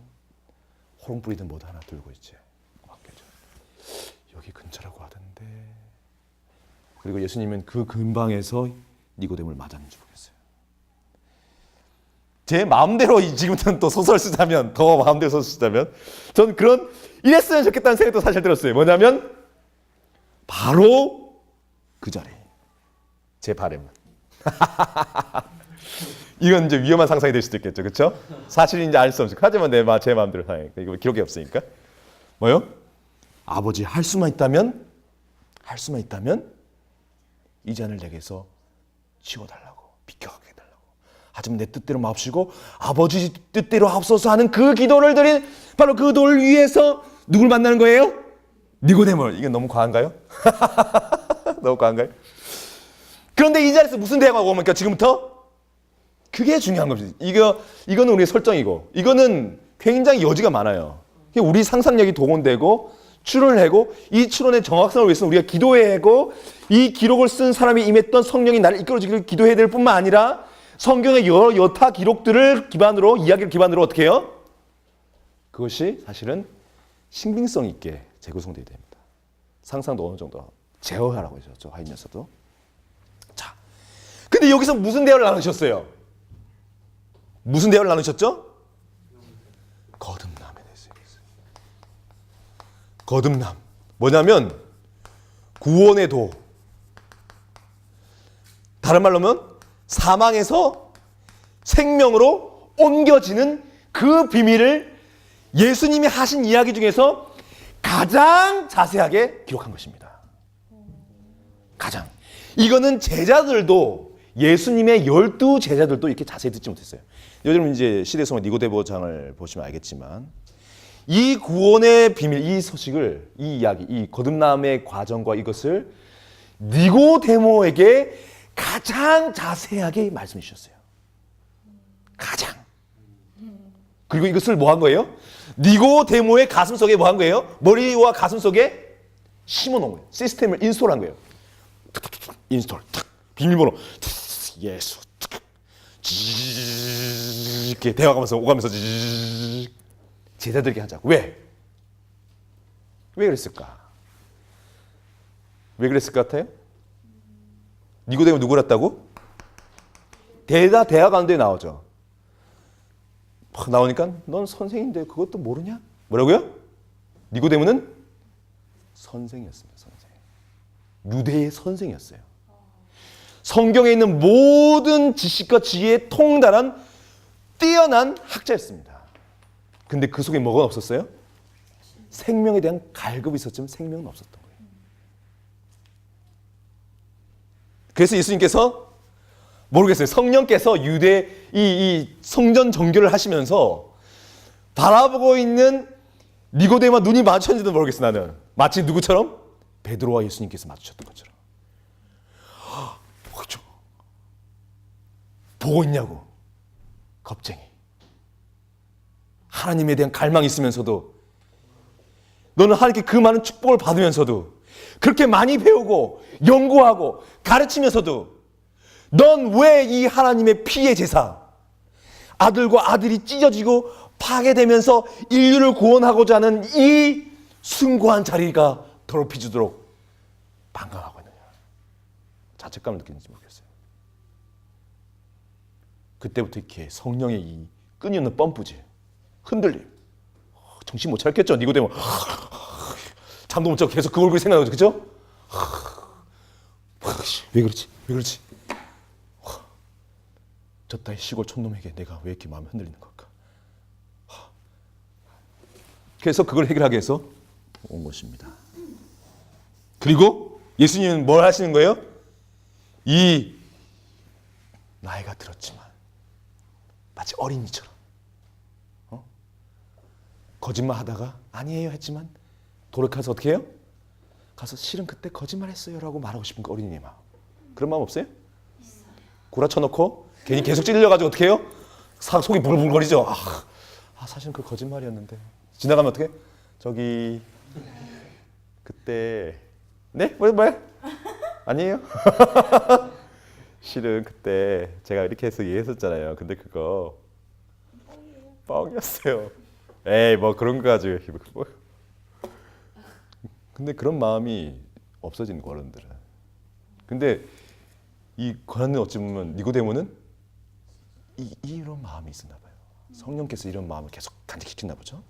Speaker 1: 호롱 뿌리든 뭐도 하나 들고 있지. 여기 근처라고 하던데. 그리고 예수님은 그 근방에서 니고데모를 맞았는지 모르겠어요. 제 마음대로 지금부터는 또 소설 쓰자면 더 마음대로 소설 쓰자면 저는 이랬으면 좋겠다는 생각도 사실 들었어요. 뭐냐면 바로 그 자리. 제 바램은. 이건 이제 위험한 상상이 될 수도 있겠죠. 그렇죠? 사실인지 알 수 없죠. 하지만 제 마음대로 상해. 이거 기록이 없으니까. 뭐요? 아버지 할 수만 있다면 이 잔을 내게서 치워달라고. 비켜가게 해달라고. 하지만 내 뜻대로 마옵시고 아버지 뜻대로 하옵소서 하는 그 기도를 드린 바로 그 돌 위에서 누굴 만나는 거예요? 니고데모. 이건 너무 과한가요? 너무 과한가요? 그런데 이 자리에서 무슨 대화가 오니까 지금부터? 그게 중요한 겁니다. 이거는 우리의 설정이고 이거는 굉장히 여지가 많아요. 우리 상상력이 동원되고 추론을 하고 이 추론의 정확성을 위해서 우리가 기도해야 하고 이 기록을 쓴 사람이 임했던 성령이 나를 이끌어주기를 기도해야 될 뿐만 아니라 성경의 여러 여타 기록들을 기반으로 이야기를 기반으로 어떻게 해요? 그것이 사실은 신빙성 있게 재구성되어야 됩니다. 상상도 어느 정도 제어하라고 하셨죠. 하인에서도. 자, 근데 여기서 무슨 대화를 나누셨어요? 무슨 대화를 나누셨죠? 거듭남에 대해서 얘기했어요. 거듭남. 뭐냐면 구원의 도. 다른 말로 하면 사망에서 생명으로 옮겨지는 그 비밀을 예수님이 하신 이야기 중에서 가장 자세하게 기록한 것입니다. 가장. 이거는 제자들도 예수님의 12 제자들도 이렇게 자세히 듣지 못했어요. 요즘 이제 시대성의 니고데모장을 보시면 알겠지만 이 구원의 비밀, 이 소식을, 이 이야기, 이 거듭남의 과정과 이것을 니고데모에게 가장 자세하게 말씀해 주셨어요. 가장. 그리고 이것을 뭐 한 거예요? 니고데모의 가슴 속에 뭐 한 거예요? 머리와 가슴 속에 심어놓은 거예요. 시스템을 인스톨한 거예요. 인스톨. 비밀번호. 예수. 이렇게 대화가면서 오가면서 제자들에게 하자고. 왜? 왜 그랬을까? 왜 그랬을 것 같아요? 니고데모 누구랬다고? 대화 가운데 나오죠. 나오니까 넌 선생인데 그것도 모르냐? 뭐라고요? 니고데모는 선생이었습니다. 선생. 유대의 선생이었어요. 성경에 있는 모든 지식과 지혜에 통달한 뛰어난 학자였습니다. 근데 그 속에 뭐가 없었어요? 생명에 대한 갈급이 있었지만 생명은 없었던 거예요. 그래서 예수님께서 모르겠어요. 성령께서 유대 이 성전 정교를 하시면서 바라보고 있는 니고데모와 눈이 마주쳤는지도 모르겠어. 나는 마치 누구처럼? 베드로와 예수님께서 마주쳤던 것처럼. 그렇죠. 보고 있냐고. 겁쟁이. 하나님에 대한 갈망이 있으면서도 너는 하나님께 그 많은 축복을 받으면서도 그렇게 많이 배우고 연구하고 가르치면서도 넌 왜 이 하나님의 피의 제사 아들과 아들이 찢어지고 파괴되면서 인류를 구원하고자 하는 이 숭고한 자리가 더럽혀지도록 방관하고 있느냐. 자책감을 느끼는지 모르겠어요. 그때부터 이렇게 성령의 이 끊임없는 펌프질, 흔들림. 정신 못 차렸겠죠. 니고데모. 잠도 못 자고 계속 그 얼굴이 생각나죠. 그죠? 왜 그렇지? 왜 그렇지? 저 따위 시골 촌놈에게 내가 왜 이렇게 마음이 흔들리는 걸까? 그래서 그걸 해결하기 위해서 온 것입니다. 그리고 예수님은 뭘 하시는 거예요? 이 나이가 들었지만 마치 어린이처럼 거짓말 하다가 아니에요 했지만 돌이켜서 어떻게 해요? 가서 실은 그때 거짓말했어요 라고 말하고 싶은 그 어린이의 마음. 그런 마음 없어요? 구라쳐놓고 괜히 계속 찔려가지고 어떻게 해요? 속이 부글부글거리죠. 사실은 그 거짓말이었는데 지나가면 어떻게? 저기 그때 네? 뭐야? 아니에요? 실은 그때 제가 이렇게 해서 얘기했었잖아요. 근데 그거 뻥이었어요. 에이 뭐 그런 거 가지고 근데 그런 마음이 없어진 어른들은. 근데 이 권한은 어찌 보면 니고데모는 이런 마음이 있었나 봐요. 성령께서 이런 마음을 계속 간직시켰나 보죠.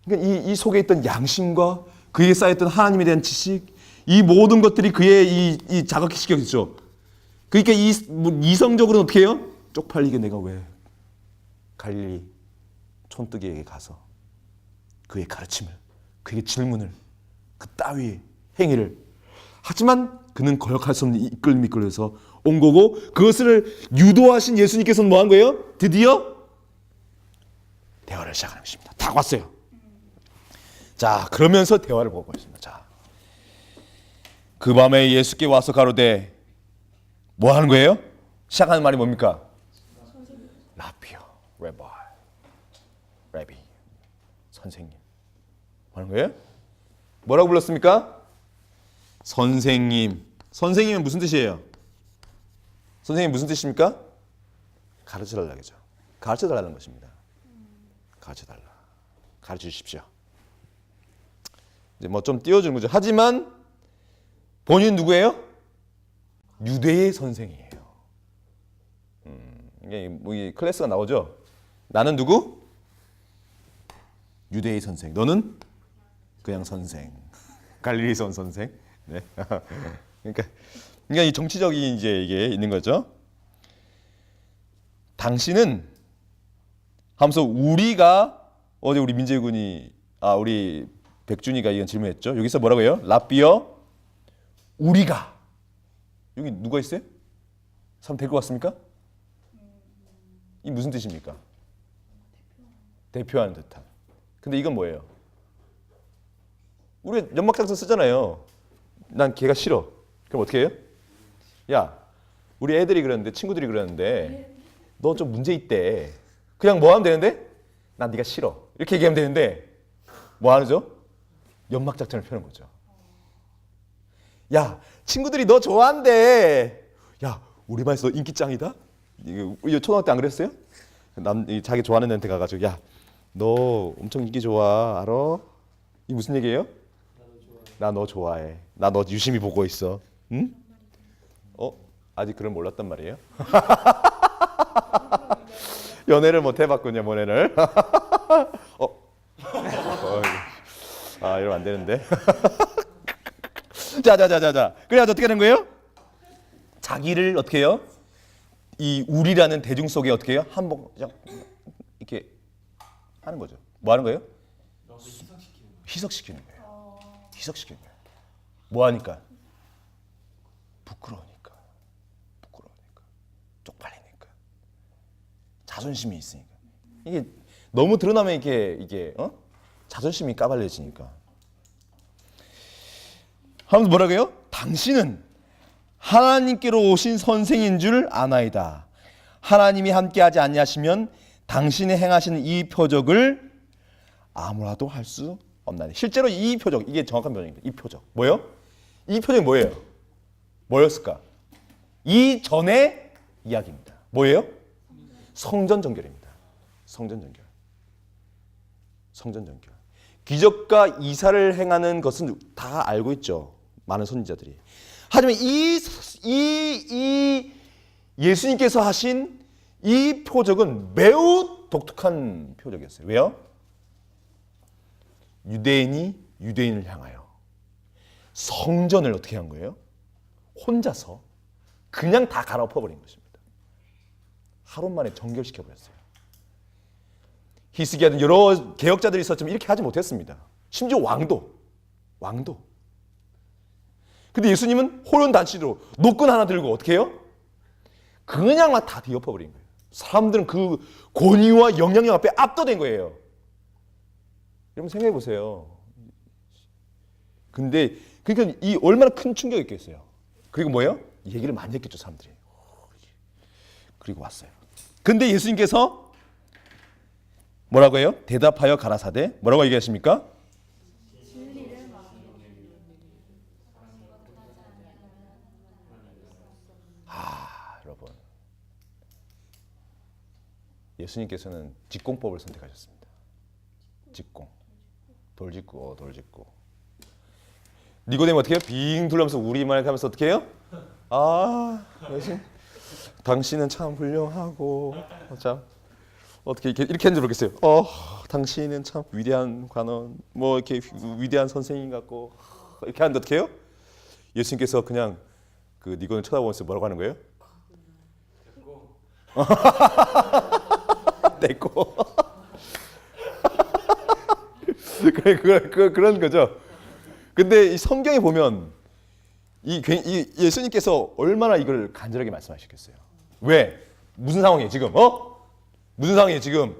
Speaker 1: 그러니까 이 속에 있던 양심과 그에 쌓였던 하나님에 대한 지식, 이 모든 것들이 그의 이 자극시켰죠. 그러니까 이성적으로는 어떻게 해요? 쪽팔리게 내가 왜 갈릴리 촌뜨기에게 가서 그의 가르침을, 그의 질문을, 그 따위의 행위를 하지만 그는 거역할 수 없는 이끌림이 끌려서 온 거고 그것을 유도하신 예수님께서는 뭐 한 거예요? 드디어 대화를 시작하는 것입니다. 다 왔어요. 자, 그러면서 대화를 보고 있습니다. 자, 그 밤에 예수께 와서 가로되 뭐 하는 거예요? 시작하는 말이 뭡니까? 라피어, 레비, 선생님. 뭐 하는 거예요? 뭐라고 불렀습니까? 선생님. 선생님은 무슨 뜻이에요? 선생님 무슨 뜻입니까? 가르쳐달라겠죠. 가르쳐달라는 것입니다. 가르쳐달라. 가르쳐 주십시오. 이제 뭐 좀 띄워주는 거죠. 하지만 본인 누구예요? 유대의 선생이에요. 이게 뭐 이 클래스가 나오죠. 나는 누구? 유대의 선생. 너는 그냥 선생. 갈릴리선 선생. 네. 그러니까 이 정치적인 이제 이게 있는 거죠. 당신은 하면서 우리가 어제 우리 민재군이 우리 백준이가 이건 질문했죠. 여기서 뭐라고 해요? 라비어 우리가 여기 누가 있어요? 사람 될 것 같습니까? 이 무슨 뜻입니까? 대표하는 듯한. 근데 이건 뭐예요? 우리 연막장서 쓰잖아요. 난 걔가 싫어. 그럼 어떻게 해요? 야, 우리 애들이 그러는데 친구들이 그러는데 너 좀 문제 있대. 그냥 뭐 하면 되는데? 난 네가 싫어. 이렇게 얘기하면 되는데 뭐 하죠? 연막작전을 펴는 거죠. 야, 친구들이 너 좋아한대. 야, 우리 반에서 너 인기 짱이다? 이거 초등학교 때 안 그랬어요? 자기 좋아하는 애한테 가가지고 야, 너 엄청 인기 좋아. 알아? 이 무슨 얘기예요? 나 너 좋아해. 나 너 유심히 보고 있어. 응? 아직 그걸 몰랐단 말이에요? 연애를 못 해봤군요, 모네를. 이러면 안 되는데. 자. 그래야지 어떻게 되는 거예요? 자기를 어떻게 해요? 이 우리라는 대중 속에 어떻게 해요? 한번 이렇게 하는 거죠. 뭐 하는 거예요? 희석시키는 거예요. 희석시키는 거예요. 뭐 하니까? 부끄러우니까. 쪽팔리니까. 자존심이 있으니까. 이게 너무 드러나면 이게 자존심이 까발려지니까. 하면서 뭐라고 해요? 당신은 하나님께로 오신 선생인 줄 아나이다. 하나님이 함께하지 아니하시면 당신이 행하시는 이 표적을 아무라도 할 수 없나니. 실제로 이 표적, 이게 정확한 표적입니다. 이 표적. 뭐예요? 이 표적이 뭐예요? 뭐였을까? 이전의 이야기입니다. 뭐예요? 성전 정결입니다. 성전 정결. 성전 정결. 기적과 이사를 행하는 것은 다 알고 있죠. 많은 선지자들이. 하지만 이 예수님께서 하신 이 표적은 매우 독특한 표적이었어요. 왜요? 유대인이 유대인을 향하여 성전을 어떻게 한 거예요? 혼자서 그냥 다 갈아엎어버린 것입니다. 하루 만에 정결시켜버렸어요. 히스기야 등 여러 개혁자들이 있었지만 이렇게 하지 못했습니다. 심지어 왕도. 근데 예수님은 호련단신으로 노끈 하나 들고 어떻게 해요? 그냥 막 다 뒤엎어버린 거예요. 사람들은 그 권위와 영향력 앞에 압도된 거예요. 여러분 생각해 보세요. 근데 그러니까 이 얼마나 큰 충격이었겠어요. 그리고 뭐예요? 얘기를 많이 했겠죠, 사람들이. 그리고 왔어요. 근데 예수님께서 뭐라고 해요? 대답하여 가라사대 뭐라고 얘기하십니까? 여러분, 예수님께서는 직공법을 선택하셨습니다. 직공. 돌직구. 니고데모 어떻게 해요? 빙 둘러면서 우리말 하면서 어떻게 해요? 예수님, 당신은 참 훌륭하고 참 어떻게 이렇게 하는 줄 모르겠어요. 당신은 참 위대한 관원, 뭐 이렇게 위대한 선생님 같고 이렇게 하는데 어떻게 해요? 예수님께서 그냥 그 니고데모 쳐다보면서 뭐라고 하는 거예요? 됐고. 그런 거죠. 근데 이 성경에 보면 이 예수님께서 얼마나 이걸 간절하게 말씀하셨겠어요. 왜? 무슨 상황이에요 지금? 무슨 상황이에요 지금?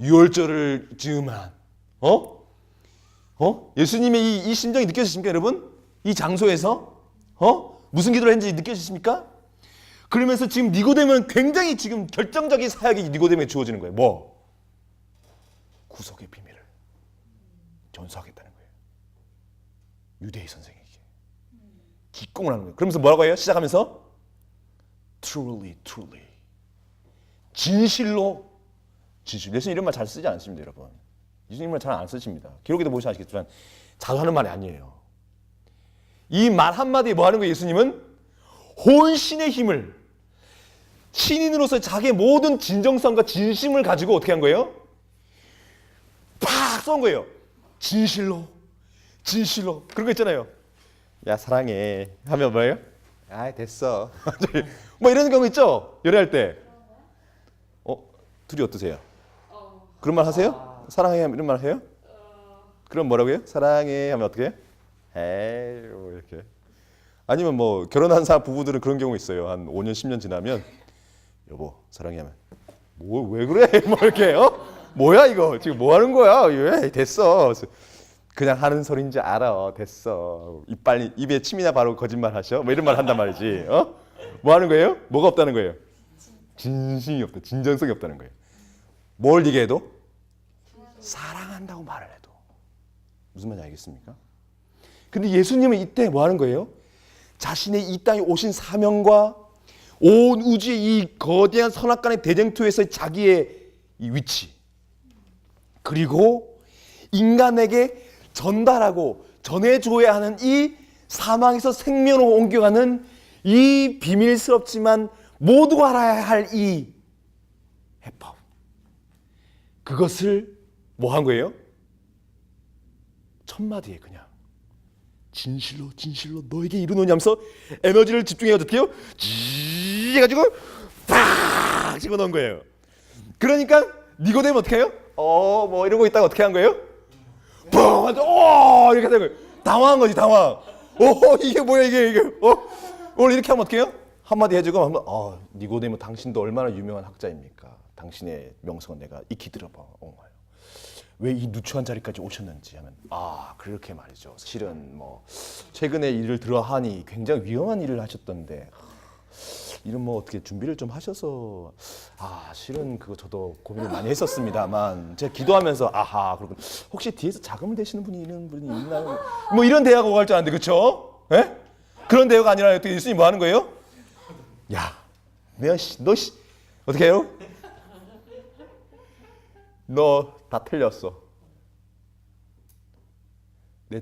Speaker 1: 유월절을 즈음한 예수님의 이 심정이 느껴지십니까 여러분? 이 장소에서 무슨 기도를 했는지 느껴지십니까? 그러면서 지금 니고데모는 굉장히 지금 결정적인 사역이 니고데모에 주어지는 거예요. 뭐? 구속의 비밀을 전수하겠다는 거예요. 유대의 선생에게 기공을 하는 거예요. 그러면서 뭐라고 해요? 시작하면서 truly 진실로. 예수님 이런 말 잘 쓰지 않습니다, 여러분. 예수님 말 잘 안 쓰십니다. 기록에도 보시면 아시겠지만 자주 하는 말이 아니에요. 이 말 한마디에 뭐 하는 거예요? 예수님은 혼신의 힘을 신인으로서 자기의 모든 진정성과 진심을 가지고 어떻게 한 거예요? 팍 쏜 거예요. 진실로. 그런 거 있잖아요. 야 사랑해 하면 뭐예요? 됐어. 뭐 이런 경우 있죠? 연애할 때. 둘이 어떠세요? 그런 말 하세요? 사랑해 하면 이런 말 해요? 그럼 뭐라고 해요? 사랑해 하면 어떻게 해요? 에이 뭐 이렇게. 아니면 뭐 결혼한 부부들은 그런 경우 있어요. 한 5년 10년 지나면 여보 사랑해 하면 뭐 왜 그래? 뭐 이렇게 뭐야 이거 지금 뭐 하는 거야? 왜 됐어. 그냥 하는 소리인지 알아. 됐어. 입에 침이나 바로 거짓말 하셔. 뭐 이런 말 한단 말이지. 뭐 하는 거예요? 뭐가 없다는 거예요? 진심이 없다. 진정성이 없다는 거예요. 뭘 얘기해도 사랑한다고 말을 해도. 무슨 말인지 알겠습니까? 근데 예수님은 이때 뭐 하는 거예요? 자신의 이 땅에 오신 사명과 온 우주의 이 거대한 선악간의 대쟁투에서의 자기의 이 위치, 그리고 인간에게 전달하고 전해줘야 하는 이 사망에서 생명으로 옮겨가는 이 비밀스럽지만 모두가 알아야 할 이 해법, 그것을 뭐 한 거예요? 첫 마디에 그냥 진실로 너에게 이르노냐면서 에너지를 집중해서 어떻게 해요? 쥐 해가지고 팍 집어넣은 거예요. 그러니까 니고데모 어떻게 해요? 뭐 이러고 있다가 어떻게 한 거예요? 뻥! 이렇게 된 거예요. 당황한 거지, 당황. 이게 뭐야, 이게. 오늘 이렇게 하면 어떻게 해요? 한마디 해주고 하면, 니고데모 당신도 얼마나 유명한 학자입니까? 당신의 명성은 내가 익히 들어봐 온 거예요. 왜 이 누추한 자리까지 오셨는지 하면, 그렇게 말이죠. 실은 뭐 최근에 일을 들어하니 굉장히 위험한 일을 하셨던데 이런 뭐 어떻게 준비를 좀 하셔서 실은 그거 저도 고민을 많이 했었습니다만 제가 기도하면서 그렇군. 혹시 뒤에서 자금을 대시는 분이 있는 분이 있나요? 뭐 이런 대화가 오갈 줄 알았는데 그렇죠? 예? 그런 대화가 아니라 어떻게 예수님 뭐 하는 거예요? 야, 너 어떻게 해요? 너 다 틀렸어. 내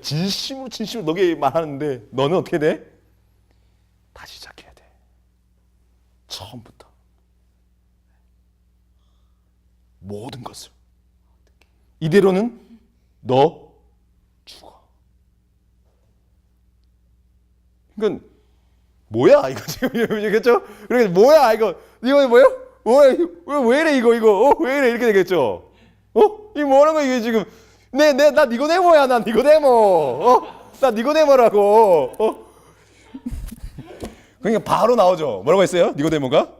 Speaker 1: 진심으로 너게 말하는데 너는 어떻게 돼? 다시 시작해야 돼. 처음부터. 모든 것을. 이대로는 너 죽어. 그러니까 뭐야 이거 지금 그렇죠? 그러니까 뭐야 이거 뭐예요? 왜 이래 이거 왜 이래 이렇게 되겠죠? 이 뭐하는 거야 이게 지금? 나 니고데모야. 난 니고데모. 나 니고데모라고. 그러니까 바로 나오죠. 뭐라고 했어요? 니고데모가?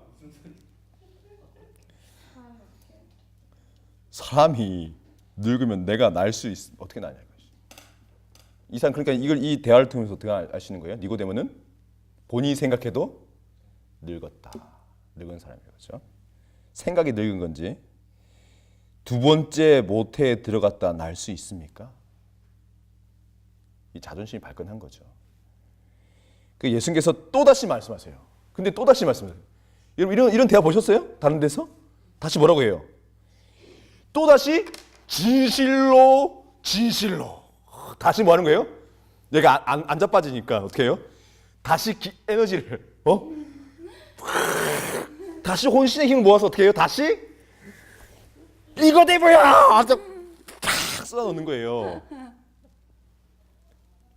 Speaker 1: 사람이 늙으면 내가 날 수 어떻게 나냐 이거지. 이상 그러니까 이 대화를 통해서 어떻게 아시는 거예요? 니고데모는 본인이 생각해도 늙었다. 늙은 사람이에요. 그렇죠? 생각이 늙은 건지 두 번째 모태에 들어갔다 날 수 있습니까? 이 자존심이 발끈한 거죠. 그 예수님께서 또다시 말씀하세요. 근데 또다시 말씀하세요. 여러분 이런 대화 보셨어요? 다른 데서? 다시 뭐라고 해요? 또다시 진실로 다시 뭐 하는 거예요? 얘가 안 자빠지니까 어떻게 해요? 다시 에너지를 다시 혼신의 힘을 모아서 어떻게 해요? 다시 니고데모야! 아주 팍 쏟아놓는 거예요.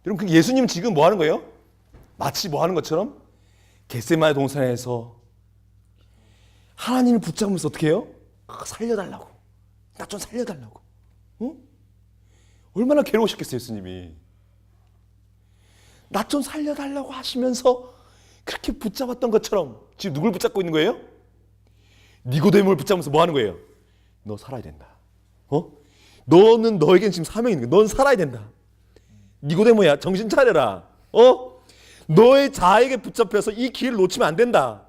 Speaker 1: 여러분 그 예수님 지금 뭐 하는 거예요? 마치 뭐 하는 것처럼 겟세마네 동산에서 하나님을 붙잡으면서 어떻게 해요? 살려달라고. 나 좀 살려달라고. 얼마나 괴로우셨겠어요 예수님이. 나 좀 살려달라고 하시면서 그렇게 붙잡았던 것처럼 지금 누굴 붙잡고 있는 거예요? 니고데모를 붙잡으면서 뭐 하는 거예요? 너 살아야 된다. 너는 너에겐 지금 사명이 있는 거야. 넌 살아야 된다. 니고데모야 정신 차려라. 너의 자에게 붙잡혀서 이 기회를 놓치면 안 된다.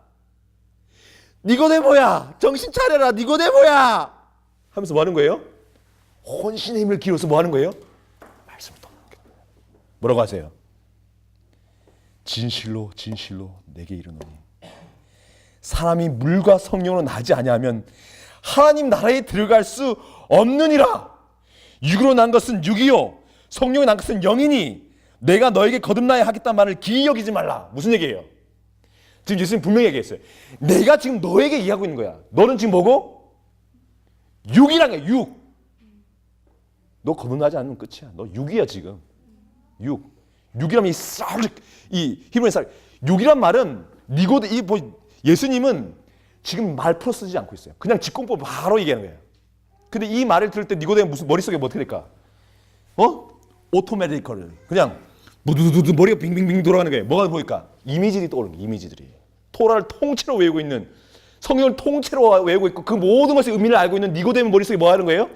Speaker 1: 니고데모야 정신 차려라. 니고데모야 하면서 뭐 하는 거예요? 혼신의 힘을 기울여서 뭐 하는 거예요? 말씀을 떠나는 거예요. 뭐라고 하세요? 진실로 내게 이르노니 사람이 물과 성령으로 나지 아니하면 하나님 나라에 들어갈 수 없느니라. 육으로 난 것은 육이요 성령으로 난 것은 영이니 내가 너에게 거듭나야 하겠다는 말을 기이 여기지 말라. 무슨 얘기예요? 지금 예수님 분명히 얘기했어요. 내가 지금 너에게 얘기하고 있는 거야. 너는 지금 뭐고? 육이란 거야. 너 거듭나지 않으면 끝이야. 너 육이야 지금. 육이라면 이 히브리어 쌀. 육이란 말은 예수님은 지금 말 풀어 쓰지 않고 있어요. 그냥 직공법 바로 얘기하는 거예요. 근데 이 말을 들을 때 니고데모 무슨 머릿속에 뭐 어떻게 될까? 오토매티컬 그냥 무두두두 머리가 빙빙빙 돌아가는 거예요. 뭐가 보일까? 이미지들이 떠오르는 거예요. 이미지들이. 토라를 통째로 외우고 있는 성경을 통째로 외우고 있고 그 모든 것의 의미를 알고 있는 니고데모 머릿속에 뭐 하는 거예요?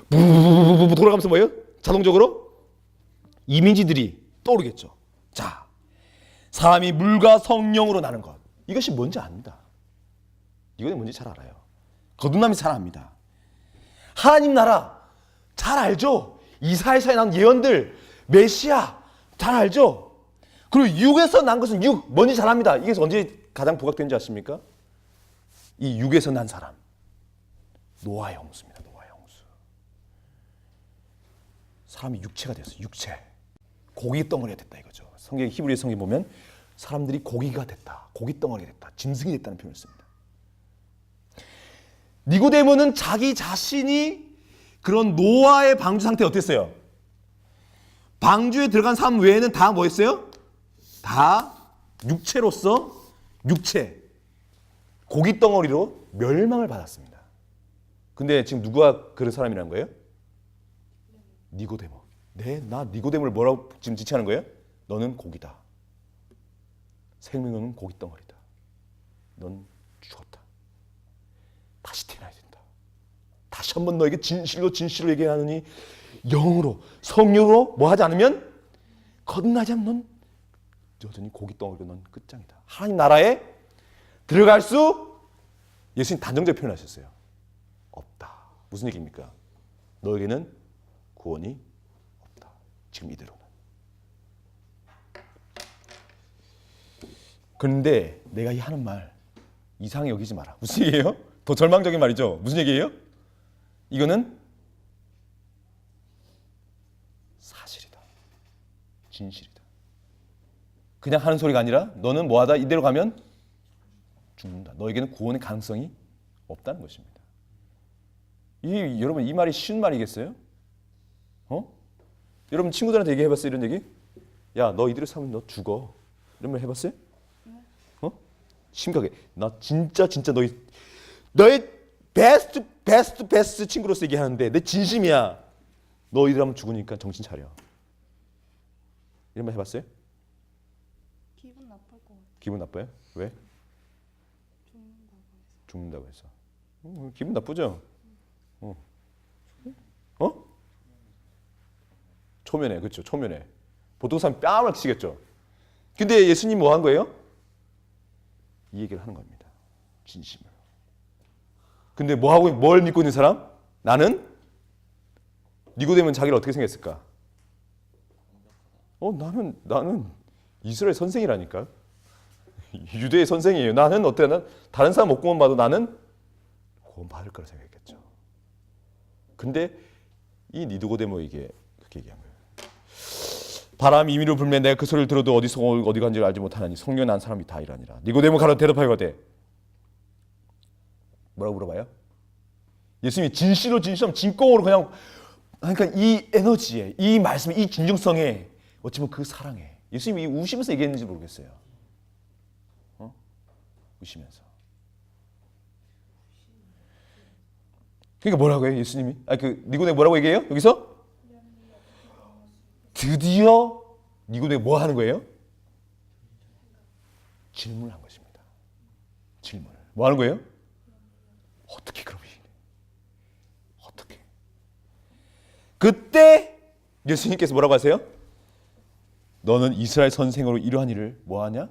Speaker 1: 부부부부 돌아가면서 뭐예요? 자동적으로 이미지들이 떠오르겠죠. 자, 사람이 물과 성령으로 나는 것. 이것이 뭔지 압니다. 이거는 뭔지 잘 알아요. 거듭남이 잘 압니다. 하나님 나라 잘 알죠. 이사야서에 나온 예언들, 메시아 잘 알죠. 그리고 육에서 난 것은 뭔지 잘 압니다. 이게 언제 가장 부각된지 아십니까? 이 육에서 난 사람. 노아의 홍수입니다. 노아의 홍수. 사람이 육체가 됐어요. 육체. 고기 덩어리가 됐다 이거죠. 히브리 성경 보면 사람들이 고기가 됐다. 고기 덩어리가 됐다. 짐승이 됐다는 표현을 씁니다. 니고데모는 자기 자신이 그런 노아의 방주 상태에 어땠어요? 방주에 들어간 사람 외에는 다 뭐였어요? 다 육체로서 고기 덩어리로 멸망을 받았습니다. 근데 지금 누가 그런 사람이라는 거예요? 니고데모. 나 니고데모를 뭐라고 지금 지칭하는 거예요? 너는 고기다. 생명은 고기 덩어리다. 넌 죽었다. 다시 태어나야 된다. 다시 한번 너에게 진실로 얘기하느니 영으로 성령으로 뭐 하지 않으면 거듭나지 않으면 넌 여전히 고기 덩어리로 넌 끝장이다. 하나님 나라에 들어갈 수 예수님 단정적으로 표현하셨어요. 없다. 무슨 얘기입니까? 너에게는 구원이 없다. 지금 이대로는. 그런데 내가 이 하는 말 이상하게 여기지 마라. 무슨 얘기예요? 더 절망적인 말이죠. 무슨 얘기예요? 이거는 사실이다. 진실이다. 그냥 하는 소리가 아니라 너는 뭐하다 이대로 가면 죽는다. 너에게는 구원의 가능성이 없다는 것입니다. 여러분 이 말이 쉬운 말이겠어요? 여러분 친구들한테 얘기해봤어요? 이런 얘기? 야, 너 이대로 살면 너 죽어. 이런 말 해봤어요? 심각하게 나 진짜 너의 베스트 친구로서 얘기하는데 내 진심이야. 너 이대로 하면 죽으니까 정신 차려. 이런 말 해봤어요?
Speaker 4: 기분 나쁠 것 같아.
Speaker 1: 기분 나빠요? 왜? 죽는다고 해서. 기분 나쁘죠? 초면에, 그렇죠. 초면에. 보통 사람 뺨을 치겠죠. 근데 예수님 뭐 한 거예요? 이 얘기를 하는 겁니다. 진심을. 근데 뭘 믿고 있는 사람? 나는 니고데모는 자기를 어떻게 생겼을까? 나는 이스라엘 선생이라니까요. 유대의 선생이에요. 나는 어때? 난 다른 사람 못 구원 봐도 나는 구원 받을 거라 생각했겠죠. 근데 이 니고데모에게 그렇게 얘기한 거예요. 바람이 임의로 불면 내가 그 소리를 들어도 어디서 어디 간지를 알지 못하나니 성령 난 사람이 다 이라니라. 니고데모 가로 대답하여가되 뭐라고 물어봐요? 예수님이 진실로 진공으로 그냥 그러니까 이 에너지에 이 말씀에 이 진정성에 어찌보면 그 사랑에 예수님이 우시면서 얘기했는지 모르겠어요. 우시면서. 그러니까 뭐라고 해요 예수님이? 니고데모 뭐라고 얘기해요? 여기서? 드디어 니고데모 뭐 하는 거예요? 질문을 한 것입니다. 질문을. 뭐 하는 거예요? 어떻게 그러면 어떻게? 그때 예수님께서 뭐라고 하세요? 너는 이스라엘 선생으로 이러한 일을 뭐 하냐?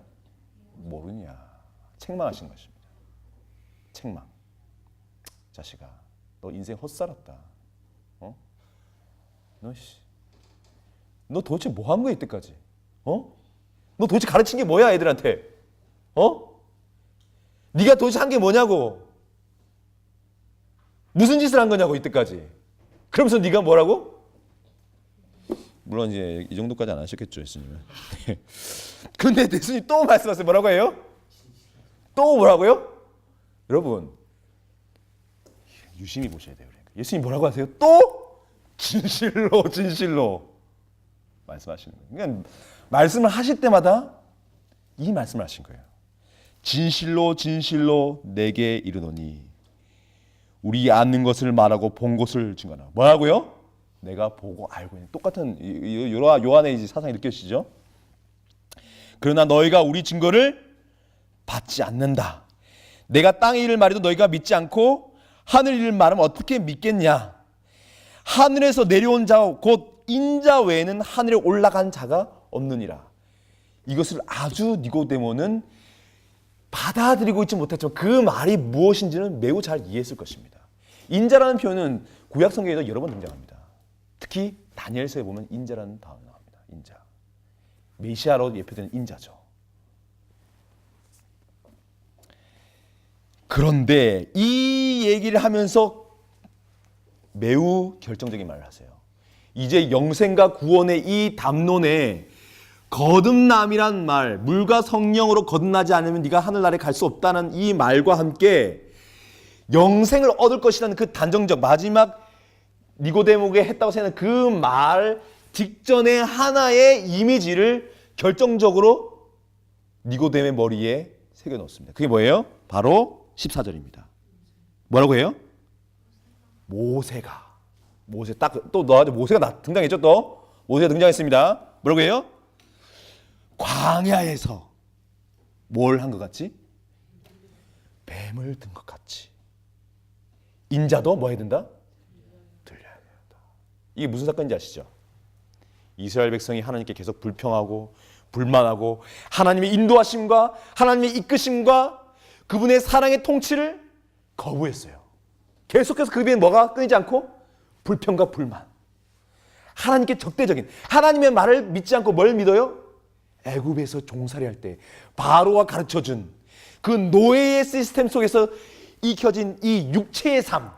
Speaker 1: 모르냐. 책망하신 것입니다. 책망. 자식아, 너 인생 헛살았다. 너 도대체 뭐 한 거야 이때까지? 너 도대체 가르친 게 뭐야 애들한테? 네가 도대체 한 게 뭐냐고? 무슨 짓을 한 거냐고 이때까지? 그러면서 네가 뭐라고? 물론 이제 이 정도까지 안 하셨겠죠 예수님은. 근데 예수님 또 말씀하세요. 뭐라고 해요? 또 뭐라고요? 여러분 유심히 보셔야 돼요. 그러니까. 예수님 뭐라고 하세요? 또 진실로 말씀하시는 거예요. 그러니까 말씀을 하실 때마다 이 말씀을 하신 거예요. 진실로 내게 이르노니 우리 아는 것을 말하고 본 것을 증거하라. 뭐라고요? 내가 보고 알고 있는 똑같은 요한의 이제 사상이 느껴지시죠? 그러나 너희가 우리 증거를 받지 않는다. 내가 땅의 일을 말해도 너희가 믿지 않고 하늘 일을 말하면 어떻게 믿겠냐? 하늘에서 내려온 자 곧 인자 외에는 하늘에 올라간 자가 없느니라. 이것을 아주 니고데모는 받아들이고 있지 못했지만 그 말이 무엇인지는 매우 잘 이해했을 것입니다. 인자라는 표현은 구약 성경에도 여러 번 등장합니다. 특히 다니엘서에 보면 인자라는 단어가 나옵니다. 인자. 메시아로 예표되는 인자죠. 그런데 이 얘기를 하면서 매우 결정적인 말을 하세요. 이제 영생과 구원의 이 담론에 거듭남이란 말, 물과 성령으로 거듭나지 않으면 네가 하늘나라에 갈 수 없다는 이 말과 함께 영생을 얻을 것이라는 그 단정적 마지막 니고데모에게 했다고 생각하는 그 말 직전에 하나의 이미지를 결정적으로 니고데모의 머리에 새겨 놓습니다. 그게 뭐예요? 바로 14절입니다. 뭐라고 해요? 모세 딱 또 너한테 모세가 등장했죠. 또 모세가 등장했습니다. 뭐라고 해요? 광야에서 뭘 한 것 같지? 뱀을 든 것 같이. 인자도 뭐 해야 된다? 들려야 된다. 이게 무슨 사건인지 아시죠? 이스라엘 백성이 하나님께 계속 불평하고 불만하고 하나님의 인도하심과 하나님의 이끄심과 그분의 사랑의 통치를 거부했어요. 계속해서 그 입에 뭐가 끊이지 않고? 불평과 불만. 하나님께 적대적인, 하나님의 말을 믿지 않고 뭘 믿어요? 애굽에서 종살이 할 때 바로가 가르쳐준 그 노예의 시스템 속에서 익혀진 이 육체의 삶,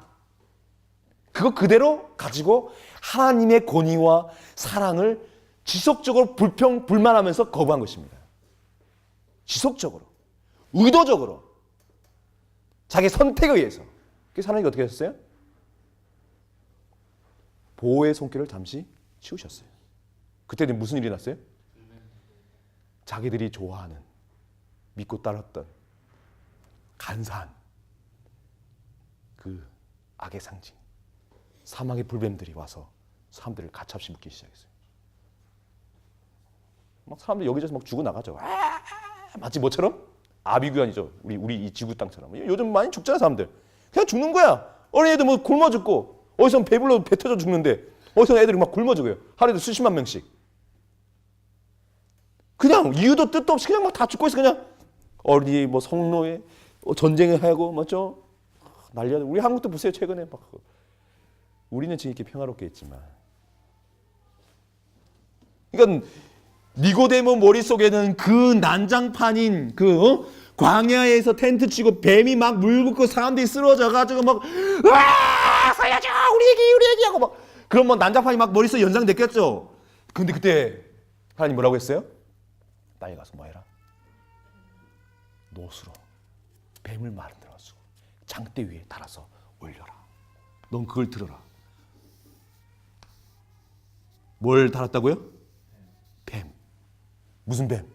Speaker 1: 그거 그대로 가지고 하나님의 권위와 사랑을 지속적으로 불만하면서 거부한 것입니다. 지속적으로, 의도적으로, 자기 선택에 의해서. 그래서 하나님이 어떻게 하셨어요? 보호의 손길을 잠시 치우셨어요. 그때는 무슨 일이 났어요? 자기들이 좋아하는, 믿고 따랐던 간사한 그 악의 상징, 사망의 불뱀들이 와서 사람들을 가차없이 묶기 시작했어요. 막 사람들 여기저기서 막 죽어나가죠. 마치 뭐처럼? 아비규환이죠. 우리 이 지구 땅처럼. 요즘 많이 죽잖아, 사람들. 그냥 죽는 거야. 어린애들 뭐 굶어 죽고, 어디서 배불러 배 터져 죽는데, 어디서 애들이 막 굶어 죽어요. 하루에도 수십만 명씩. 그냥 이유도 뜻도 없이 그냥 막 다 죽고 있어. 그냥 어린이 뭐 성노예, 전쟁을 하고 맞죠? 난리야. 우리 한국도 보세요. 최근에 막 우리는 지금 이렇게 평화롭게 있지만, 그러니까 니고데모 머릿속에는 그 난장판인 그 광야에서 텐트 치고 뱀이 막 물고 사람들이 쓰러져가지고 막 살려줘 우리 애기 하고 막 그런 뭐 난장판이 막 머릿속에 연상됐겠죠. 근데 그때 하나님 뭐라고 했어요? 빨리 가서 뭐 해라? 노수로 뱀을 만들어서 장대 위에 달아서 올려라. 넌 그걸 들어라. 뭘 달았다고요? 뱀. 무슨 뱀?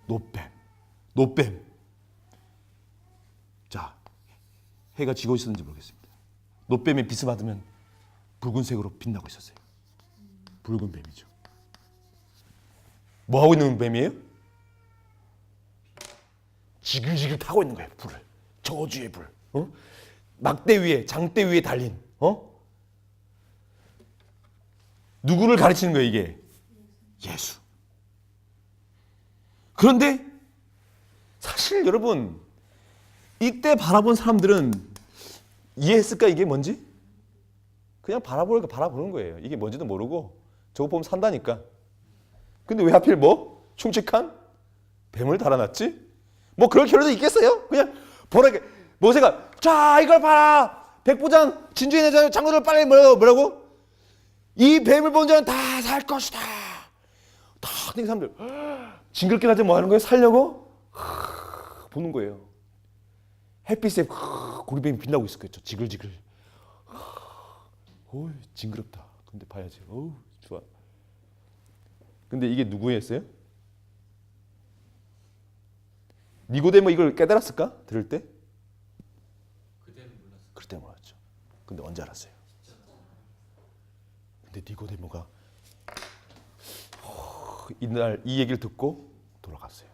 Speaker 1: 노뱀. 자, 해가 지고 있었는지 모르겠습니다. 노뱀의 빛을 받으면 붉은색으로 빛나고 있었어요. 붉은 뱀이죠. 뭐 하고 있는 뱀이에요? 지글지글 타고 있는 거예요. 불을. 저주의 불. 막대 위에, 장대 위에 달린. 누구를 가르치는 거예요, 이게? 예수. 그런데 사실 여러분, 이때 바라본 사람들은 이해했을까, 이게 뭔지? 그냥 바라보는 거예요. 이게 뭔지도 모르고 저거 보면 산다니까. 근데 왜 하필 뭐? 충직한 뱀을 달아놨지? 뭐 그럴 필요도 있겠어요? 그냥 보라게 모세가 자 이걸 봐라. 백부장 진주인의 장로들 빨리 뭐라고? 이 뱀을 본 자는 다 살 것이다. 다 이 사람들 징그럽게 가지고 뭐 하는 거예요? 살려고? 보는 거예요. 햇빛에 고리뱀이 빛나고 있었겠죠. 지글지글. 어우 징그럽다. 근데 봐야지. 어우 좋아. 근데 이게 누구였어요? 니고데모 이걸 깨달았을까? 들을 때? 그때는 몰랐죠. 근데 언제 알았어요? 근데 니고데모가 이날 이 얘기를 듣고 돌아갔어요.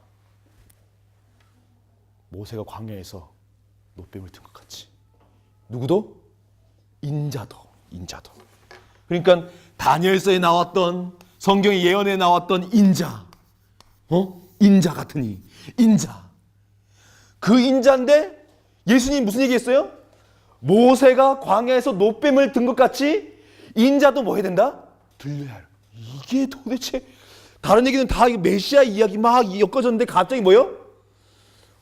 Speaker 1: 모세가 광야에서 노뱀을 든 것 같이 누구도? 인자도. 그러니까 다니엘서에 나왔던 성경의 예언에 나왔던 인자. 인자 같으니 인자. 그 인자인데 예수님이 무슨 얘기했어요? 모세가 광야에서 노뱀을 든 것 같이 인자도 뭐 해야 된다? 들려야 할. 이게 도대체 다른 얘기는 다 메시아 이야기 막 엮어졌는데 갑자기 뭐요?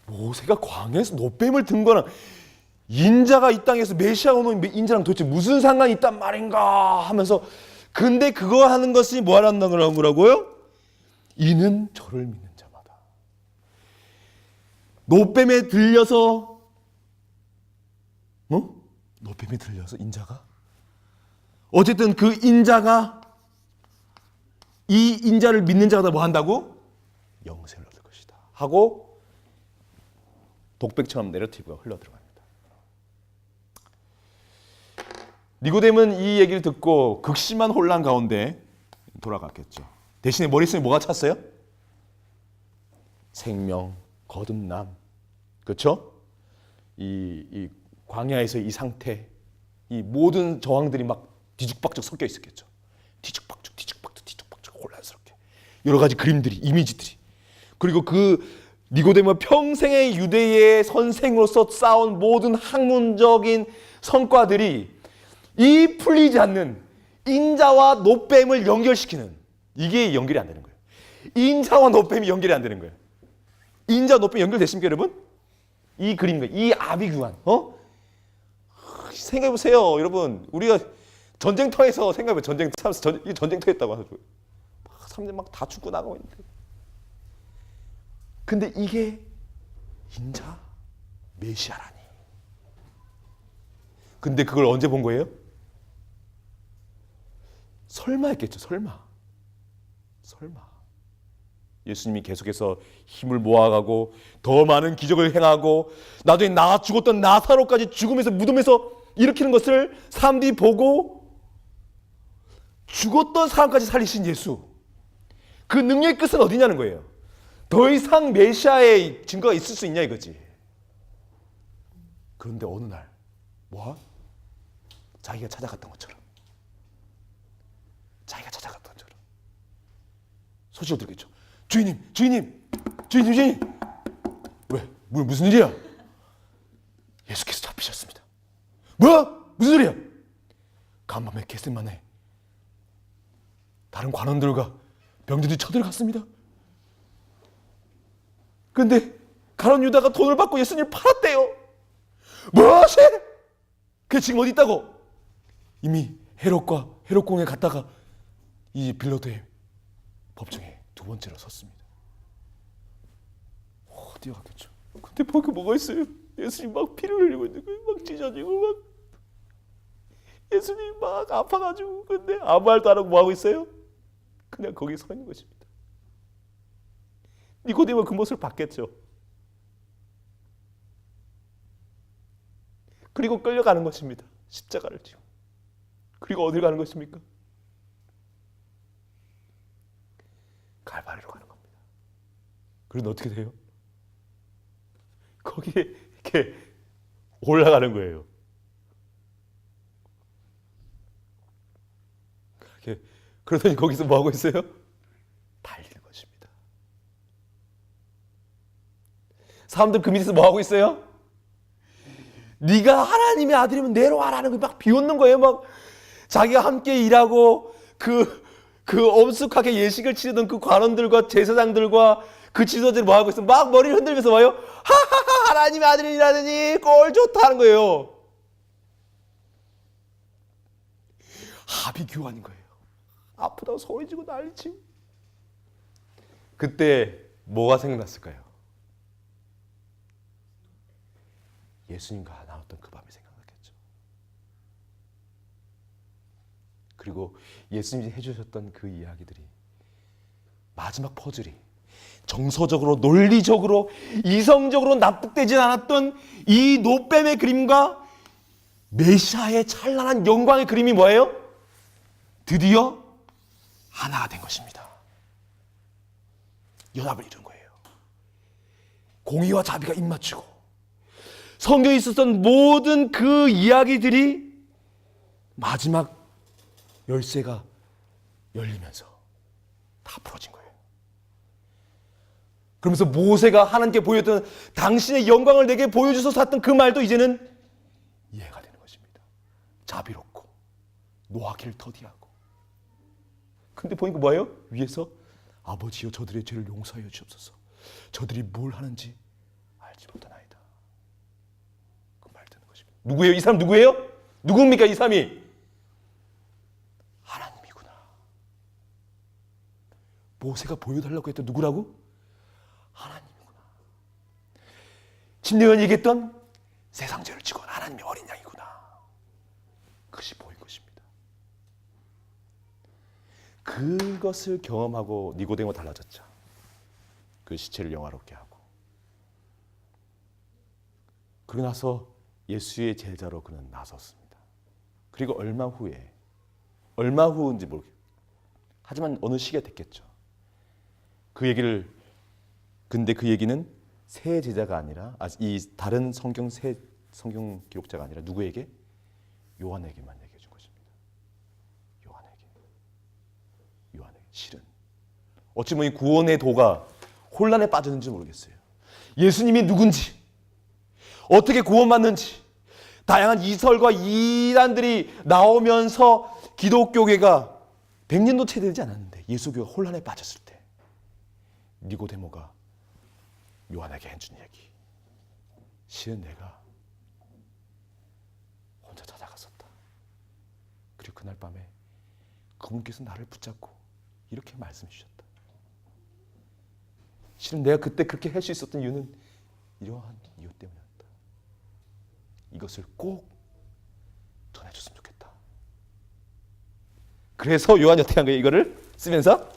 Speaker 1: 모세가 광야에서 노뱀을 든 거랑 인자가 이 땅에서 메시아 오는 인자랑 도대체 무슨 상관이 있단 말인가 하면서 근데 그거 하는 것이 뭐 하라는 거라고요? 이는 저를 믿는 자마다. 노뱀에 들려서 노뱀에 들려서 인자가 어쨌든 그 인자가 이 인자를 믿는 자가 뭐 한다고? 영생을 얻을 것이다 하고 독백처럼 내러티브가 흘러들어갑니다. 니고데모는 이 얘기를 듣고 극심한 혼란 가운데 돌아갔겠죠. 대신에 머릿속에 뭐가 찼어요? 생명, 거듭남, 그렇죠? 이 광야에서 이 상태, 이 모든 저항들이 막 뒤죽박죽 섞여 있었겠죠. 뒤죽박죽 혼란스럽게. 여러 가지 그림들이, 이미지들이. 그리고 그 니고데모가 평생의 유대의 선생으로서 쌓은 모든 학문적인 성과들이 이 풀리지 않는 인자와 노뱀을 연결시키는, 이게 연결이 안 되는 거예요. 인자와 노뱀이 연결이 안 되는 거예요. 인자와 노뱀이 연결되십니까, 여러분? 이 그림과 이 아비규환, 생각해보세요, 여러분. 우리가 전쟁터에서 생각해보세요. 이게 전쟁터였다고 하죠. 사람들 막 다 죽고 나가고 있는데. 근데 이게 인자 메시아라니. 근데 그걸 언제 본 거예요? 설마 했겠죠. 설마. 예수님이 계속해서 힘을 모아가고 더 많은 기적을 행하고 나중에 나 죽었던 나사로까지 죽음에서 무덤에서 일으키는 것을 사람들이 보고 죽었던 사람까지 살리신 예수. 그 능력의 끝은 어디냐는 거예요. 더 이상 메시아의 증거가 있을 수 있냐 이거지. 그런데 어느 날 자기가 찾아갔던 것처럼 소식을 들겠죠. 주인님. 왜? 무슨 일이야? 예수께서 잡히셨습니다. 뭐야? 무슨 일이야? 간밤에 겟세마네 다른 관원들과 병들이 쳐들어갔습니다. 근데 가룟 유다가 돈을 받고 예수님을 팔았대요. 뭐지? 그게 지금 어디 있다고? 이미 헤롯궁에 갔다가 이 빌라도의 법정에 두 번째로 섰습니다. 어디가 갔겠죠? 근데 거기 뭐가 있어요? 예수님 막 피를 흘리고 있는 거예요. 막 찢어지고 막 예수님 막 아파가지고. 근데 아무 말도 안 하고 뭐 하고 있어요? 그냥 거기 서 있는 것입니다. 니고데모는 그 모습을 봤겠죠. 그리고 끌려가는 것입니다. 십자가를 지고. 그리고 어딜 가는 것입니까? 갈바리로 가는 겁니다. 그런데 어떻게 돼요? 거기에 이렇게 올라가는 거예요. 그러더니 거기서 뭐 하고 있어요? 달리는 것입니다. 사람들 그 밑에서 뭐 하고 있어요? 네가 하나님의 아들이면 내려와라는 거 막 비웃는 거예요. 막 자기가 함께 일하고 그 엄숙하게 예식을 치르던 그 관원들과 제사장들과 그 지도자들이 뭐 하고 있어? 막 머리를 흔들면서 와요. 하하하, 하나님의 아들이라더니 꼴 좋다 하는 거예요. 아비규환인 거예요. 아프다고 소리지고 난리치고. 그때 뭐가 생각났을까요? 예수님과 나눴던 그 밤이 생각났겠죠. 그리고 예수님이 해주셨던 그 이야기들이, 마지막 퍼즐이 정서적으로, 논리적으로, 이성적으로 납득되지 않았던 이 노뱀의 그림과 메시아의 찬란한 영광의 그림이 뭐예요? 드디어 하나가 된 것입니다. 연합을 이룬 거예요. 공의와 자비가 입맞추고 성경에 있었던 모든 그 이야기들이 마지막 열쇠가 열리면서 다 풀어진 거예요. 그러면서 모세가 하나님께 보였던 당신의 영광을 내게 보여주소서 했던 그 말도 이제는 이해가 되는 것입니다. 자비롭고 노하기를 더디하고. 근데 보니까 뭐예요? 위에서 아버지여 저들의 죄를 용서하여 주옵소서. 저들이 뭘 하는지 알지 못하나이다. 그 말 듣는 것입니다. 누구예요? 이 사람 누구예요? 누굽니까 이 사람이? 하나님이구나. 모세가 보여달라고 했던 누구라고? 하나님이구나. 침례요한이 얘기했던 세상 죄를 지고 하나님의 어린 양이구나. 그것이 보인 것입니다. 그것을 경험하고 니고데모 달라졌죠. 그 시체를 영화롭게 하고. 그러고 나서 예수의 제자로 그는 나섰습니다. 그리고 얼마 후인지 모르겠어요. 하지만 어느 시기가 됐겠죠. 근데 그 얘기는 새 제자가 아니라, 이 다른 성경 기록자가 아니라 누구에게? 요한에게만 얘기해 준 것입니다. 요한에게. 실은 어찌 보면 이 구원의 도가 혼란에 빠졌는지 모르겠어요. 예수님이 누군지, 어떻게 구원받는지, 다양한 이설과 이단들이 나오면서 기독교계가 100년도 채 되지 않았는데 예수교가 혼란에 빠졌을 때 니고데모가 요한에게 해준 얘기, 실은 내가 혼자 찾아갔었다. 그리고 그날 밤에 그분께서 나를 붙잡고 이렇게 말씀해 주셨다. 실은 내가 그때 그렇게 할 수 있었던 이유는 이러한 이유 때문이었다. 이것을 꼭 전해줬으면 좋겠다. 그래서 요한이 어떻게 한 거예요? 이거를 쓰면서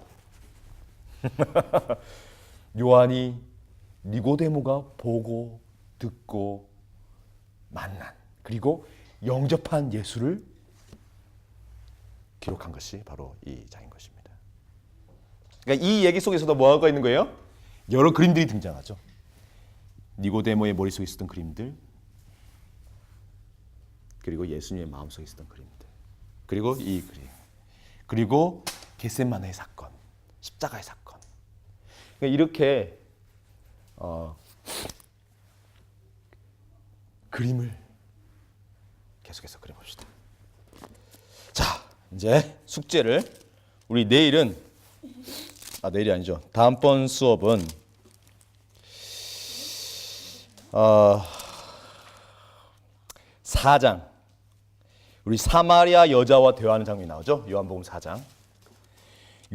Speaker 1: 요한이 니고데모가 보고 듣고 만난 그리고 영접한 예수를 기록한 것이 바로 이 장인 것입니다. 그러니까 이 얘기 속에서도 뭐가 있는 거예요? 여러 그림들이 등장하죠. 니고데모의 머릿속에 있었던 그림들, 그리고 예수님의 마음속에 있었던 그림들, 그리고 이 그림, 그리고 겟세마네의 사건, 십자가의 사건. 그러니까 이렇게 그림을 계속해서 그려봅시다. 자, 이제 숙제를 우리 내일은 내일이 아니죠. 다음번 수업은 4장 우리 사마리아 여자와 대화하는 장면이 나오죠. 요한복음 4장.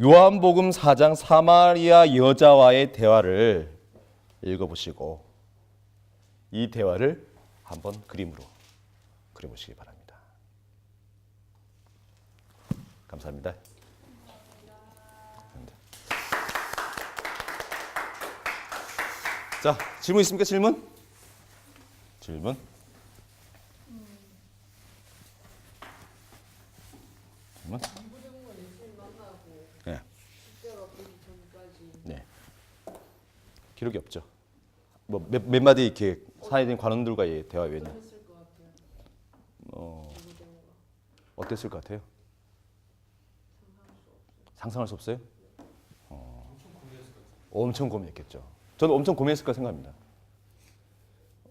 Speaker 1: 요한복음 4장 사마리아 여자와의 대화를 읽어보시고 이 대화를 한번 그림으로 그려보시기 바랍니다. 감사합니다. 자, 질문 있습니까? 질문? 질문? 질문? 네. 네. 기록이 없죠. 뭐 몇 마디 이렇게 사회적인 관원들과의 대화 외에는 어땠을 것 같아요? 상상할 수 없어요? 엄청 고민했겠죠. 저는 엄청 고민했을 거라 생각합니다.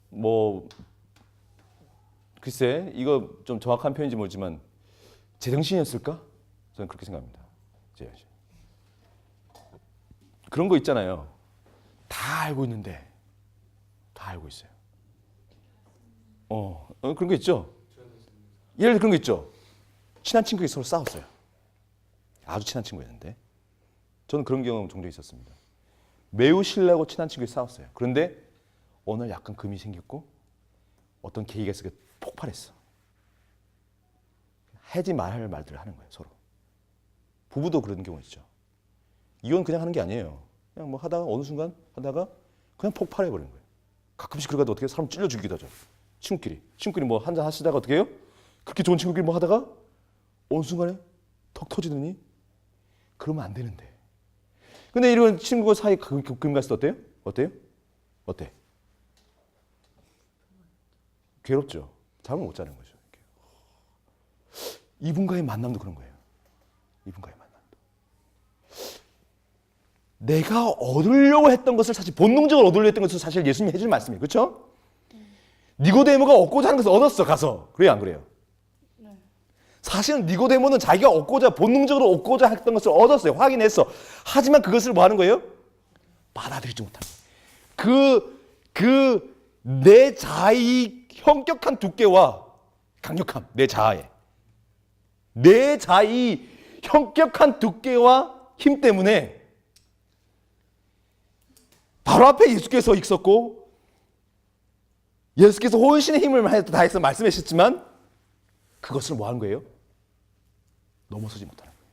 Speaker 1: 뭐 글쎄 이거 좀 정확한 표현인지 모르지만 제정신이었을까? 저는 그렇게 생각합니다. 제정신. 그런 거 있잖아요. 다 알고 있는데 다 알고 있어요. 그런 거 있죠. 예를 들어 그런 거 있죠. 친한 친구가 서로 싸웠어요. 아주 친한 친구였는데 저는 그런 경험 종종 있었습니다. 매우 신뢰하고 친한 친구가 싸웠어요. 그런데 어느 날 약간 금이 생겼고 어떤 계기가 있어서 폭발했어. 하지 말할 말들을 하는 거예요. 서로. 부부도 그런 경우 있죠. 이건 그냥 하는 게 아니에요. 그냥 뭐 하다가 어느 순간 하다가 그냥 폭발해버리는 거예요. 가끔씩 그러다가 어떻게 사람 찔러 죽이기도 하죠. 친구끼리 뭐 한잔 하시다가 어떻게 해요? 그렇게 좋은 친구끼리 뭐 하다가 어느 순간에 턱 터지더니 그러면 안 되는데. 근데 이런 친구 사이 그림 갔을 때 어때요? 어때? 괴롭죠. 잠을 못 자는 거죠. 이분과의 만남도 그런 거예요. 이분과의 만남도. 내가 얻으려고 했던 것을 사실 본능적으로 얻으려고 했던 것을 사실 예수님이 해줄 말씀이에요. 그렇죠? 니고데모가 얻고자 하는 것을 얻었어. 가서. 그래요 안 그래요? 사실은 니고데모는 자기가 본능적으로 얻고자 했던 것을 얻었어요. 확인했어. 하지만 그것을 뭐 하는 거예요? 받아들이지 못하는 거예요. 내 자아의 현격한 두께와 강력함, 내 자아의 현격한 두께와 힘 때문에 바로 앞에 예수께서 있었고 예수께서 혼신의 힘을 다해서 말씀하셨지만 그것을 뭐 하는 거예요? 넘어서지 못하는 거예요.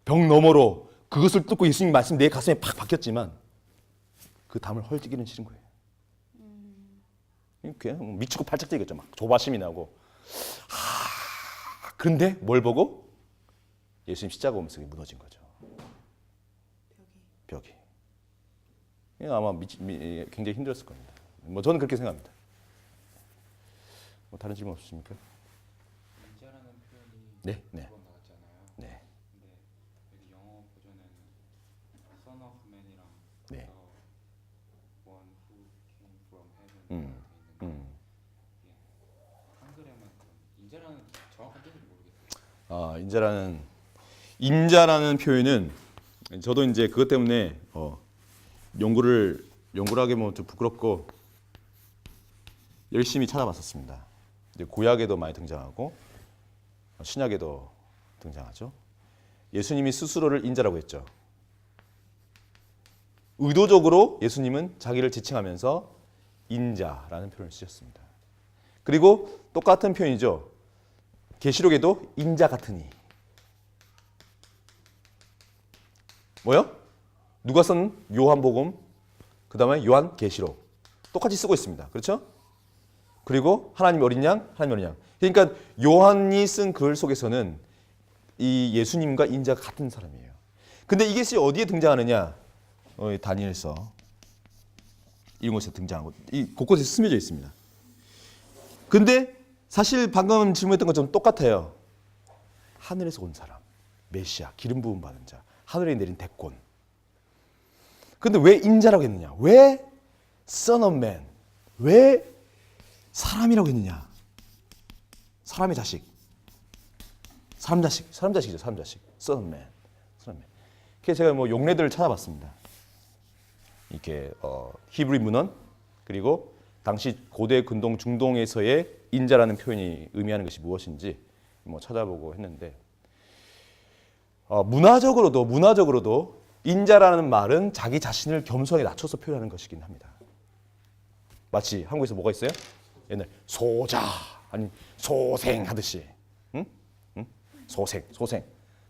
Speaker 1: 벽 너머로 그것을 뚫고 예수님 말씀 내 가슴에 팍 박혔지만 그 담을 헐뜯기는 싫은 거예요. 그냥 미치고 팔짝 뛰겠죠. 막 조바심이 나고. 그런데 뭘 보고? 예수님 십자가 보면서 무너진 거죠. 벽이. 아마 굉장히 힘들었을 겁니다. 뭐 저는 그렇게 생각합니다. 뭐 다른 질문 없으십니까?
Speaker 5: 인자라는 표현이
Speaker 1: 네, 네.
Speaker 5: 두번 나왔잖아요.
Speaker 1: 네.
Speaker 5: 근데 여기 영어 버전은
Speaker 1: 네.
Speaker 5: one who came from heaven 돼 있는데 한글에만 그럼 인자라는 정확한 뜻을 모르겠어요.
Speaker 1: 인자라는 표현은 저도 이제 그것 때문에 연구를 하게 보면 좀 부끄럽고 열심히 찾아봤었습니다. 이제 구약에도 많이 등장하고 신약에도 등장하죠. 예수님이 스스로를 인자라고 했죠. 의도적으로 예수님은 자기를 지칭하면서 인자라는 표현을 쓰셨습니다. 그리고 똑같은 표현이죠. 계시록에도 인자 같으니. 뭐요? 누가 쓴 요한복음, 그 다음에 요한계시록 똑같이 쓰고 있습니다. 그렇죠? 그리고 하나님 어린 양, 하나님 어린 양. 그러니까 요한이 쓴 글 속에서는 이 예수님과 인자가 같은 사람이에요. 근데 이것이 어디에 등장하느냐? 다니엘서 이런 곳에 등장하고 이 곳곳에 스며져 있습니다. 근데 사실 방금 질문했던 것처럼 똑같아요. 하늘에서 온 사람, 메시아, 기름 부음 받은 자, 하늘에 내린 대권. 근데 왜 인자라고 했느냐? 왜 Son of Man? 왜 사람이라고 했느냐? 사람의 자식. 사람 자식이죠. 사람 자식. Son of Man. 그래서 제가 뭐 용례들을 찾아봤습니다. 이렇게 히브리 문헌 그리고 당시 고대 근동 중동에서의 인자라는 표현이 의미하는 것이 무엇인지 뭐 찾아보고 했는데 문화적으로도 인자라는 말은 자기 자신을 겸손하게 낮춰서 표현하는 것이긴 합니다. 마치 한국에서 뭐가 있어요? 옛날 소자 아니 소생 하듯이 응? 소생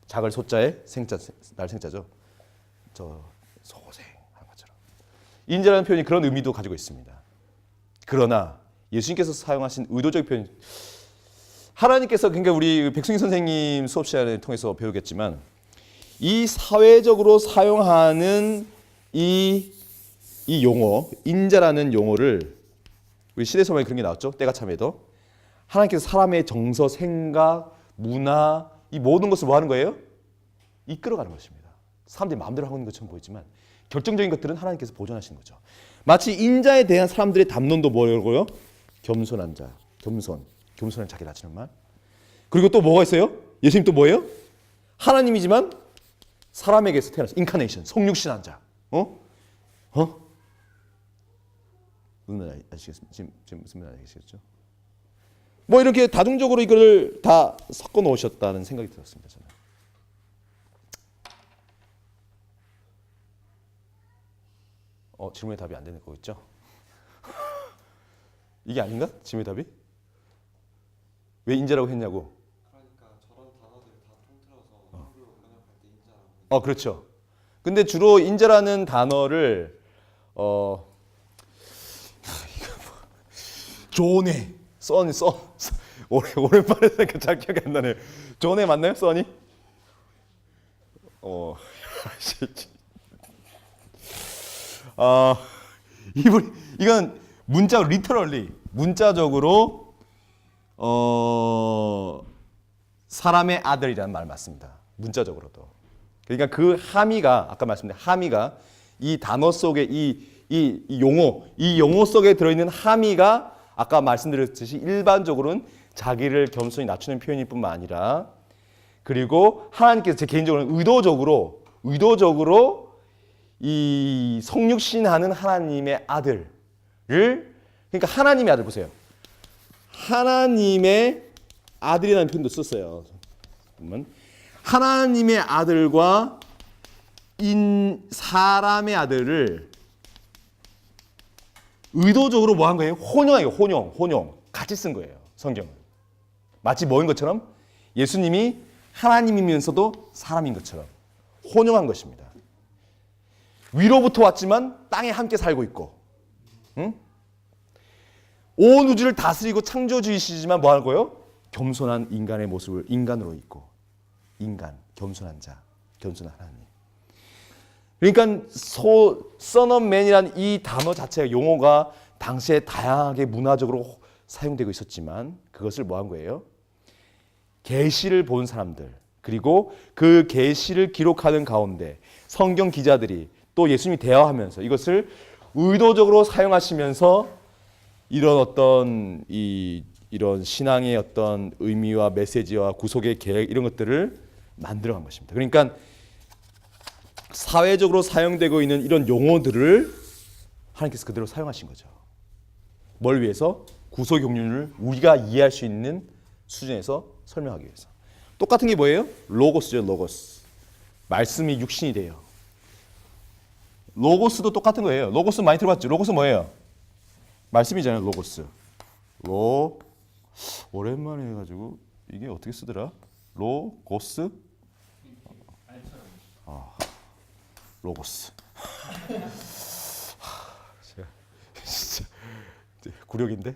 Speaker 1: 작을 소자에 생자 날 생자죠. 저 소생 하는 것처럼 인자라는 표현이 그런 의미도 가지고 있습니다. 그러나 예수님께서 사용하신 의도적 표현 하나님께서 그러니까 우리 백승희 선생님 수업 시간을 통해서 배우겠지만 이 사회적으로 사용하는 이 용어 인자라는 용어를 우리 시대서만에 그런 게 나왔죠. 때가 참에도 하나님께서 사람의 정서, 생각, 문화 이 모든 것을 뭐 하는 거예요? 이끌어가는 것입니다. 사람들이 마음대로 하고 있는 것처럼 보이지만 결정적인 것들은 하나님께서 보존하시는 거죠. 마치 인자에 대한 사람들의 담론도 뭐라고요? 겸손한 자, 겸손한 자기 낮추는 말. 그리고 또 뭐가 있어요? 예수님 또 뭐예요? 하나님이지만 사람에게서 태어났어. 인카네이션, 성육신한 자. 무슨 말 아시겠습니까? 지금 무슨 말 아시겠죠? 뭐 이렇게 다중적으로 이걸 다 섞어 놓으셨다는 생각이 들었습니다. 저는. 질문에 답이 안 되는 거겠죠? 이게 아닌가? 질문의 답이? 왜 인자라고 했냐고?
Speaker 3: 그러니까 저런 단어들을 다 통틀어서 한글로 번역할 때 인자라고.
Speaker 1: 그렇죠. 근데 주로 인자라는 단어를 존에 썬 오랜만에 생각 잘 기억이 안 나네요. 존에 맞나요? 썬이? 이건 문자적으로 사람의 아들이라는 말 맞습니다. 문자적으로도. 그러니까 그 함의가 아까 말씀드린 함의가 이 단어 속에 이 용어 속에 들어있는 함의가 아까 말씀드렸듯이 일반적으로는 자기를 겸손히 낮추는 표현일 뿐만 아니라 그리고 하나님께서 제 개인적으로는 의도적으로 이 성육신하는 하나님의 아들을 그러니까 하나님의 아들 보세요. 하나님의 아들이라는 표현도 썼어요. 그러면 하나님의 아들과 사람의 아들을 의도적으로 뭐 한 거예요? 혼용. 같이 쓴 거예요. 성경은. 마치 뭐인 것처럼 예수님이 하나님이면서도 사람인 것처럼 혼용한 것입니다. 위로부터 왔지만 땅에 함께 살고 있고 온 우주를 다스리고 창조주이시지만 뭐 하는 거예요? 겸손한 인간의 모습을 인간으로 입고 겸손한 자, 겸손한 하나님. 그러니까 Son of Man이라는 이 단어 자체가 용어가 당시에 다양하게 문화적으로 사용되고 있었지만 그것을 뭐 한 거예요? 계시를 본 사람들 그리고 그 계시를 기록하는 가운데 성경 기자들이 또 예수님이 대화하면서 이것을 의도적으로 사용하시면서 이런 어떤 이런 신앙의 어떤 의미와 메시지와 구속의 계획 이런 것들을 만들어간 것입니다. 그러니까 사회적으로 사용되고 있는 이런 용어들을 하나님께서 그대로 사용하신 거죠. 뭘 위해서? 구속의 경륜을 우리가 이해할 수 있는 수준에서 설명하기 위해서. 똑같은 게 뭐예요? 로고스죠. 로고스. 말씀이 육신이 돼요. 로고스도 똑같은 거예요. 로고스 많이 들어봤죠? 로고스 뭐예요? 말씀이잖아요. 로고스. 오랜만에 해가지고 이게 어떻게 쓰더라? 로고스? 로고스. 진짜 굴욕인데?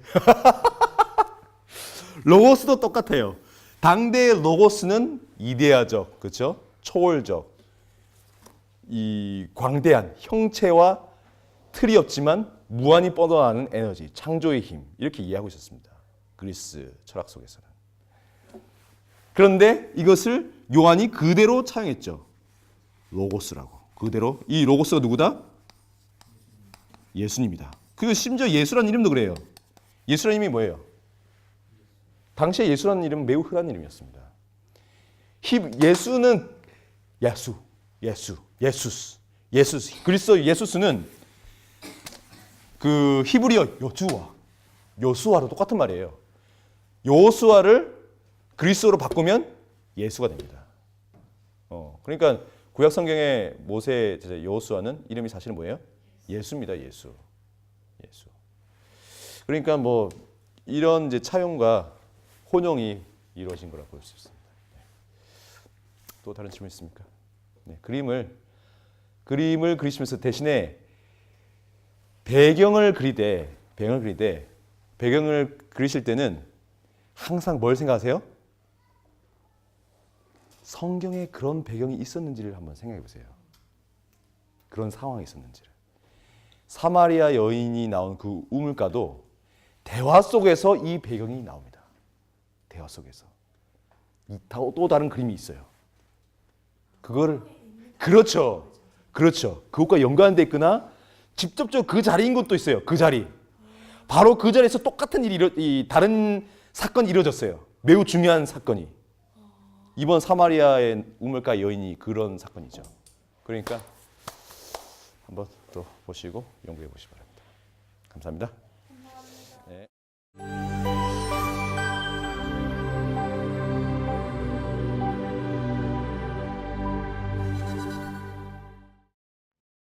Speaker 1: 로고스도 똑같아요. 당대의 로고스는 이데아적, 그렇죠? 초월적, 이 광대한 형체와 틀이 없지만 무한히 뻗어나가는 에너지, 창조의 힘 이렇게 이해하고 있었습니다. 그리스 철학 속에서는. 그런데 이것을 요한이 그대로 차용했죠. 로고스라고. 그대로. 이 로고스가 누구다? 예수님이다. 그리고 심지어 예수라는 이름도 그래요. 예수라는 이름이 뭐예요? 당시에 예수라는 이름은 매우 흔한 이름이었습니다. 예수는 예수스. 그리스도 예수스는 그 히브리어 요수아로 똑같은 말이에요. 요수아를 그리스어로 바꾸면 예수가 됩니다. 그러니까 구약 성경의 모세 제자 여호수아는 이름이 사실은 뭐예요? 예수입니다. 예수. 그러니까 뭐 이런 이제 차용과 혼용이 이루어진 거라고 볼 수 있습니다. 또 다른 질문 있습니까? 네, 그림을 그리시면서 대신에 배경을 그리실 때는 항상 뭘 생각하세요? 성경에 그런 배경이 있었는지를 한번 생각해 보세요. 그런 상황이 있었는지를. 사마리아 여인이 나온 그 우물가도 대화 속에서 이 배경이 나옵니다. 대화 속에서. 또 다른 그림이 있어요. 그거를 그렇죠. 그것과 연관돼 있거나 직접적으로 그 자리인 것도 있어요. 그 자리. 바로 그 자리에서 똑같은 다른 사건이 이루어졌어요. 매우 중요한 사건이. 이번 사마리아의 우물가 여인이 그런 사건이죠. 그러니까 한번 또 보시고 연구해 보시기 바랍니다. 감사합니다.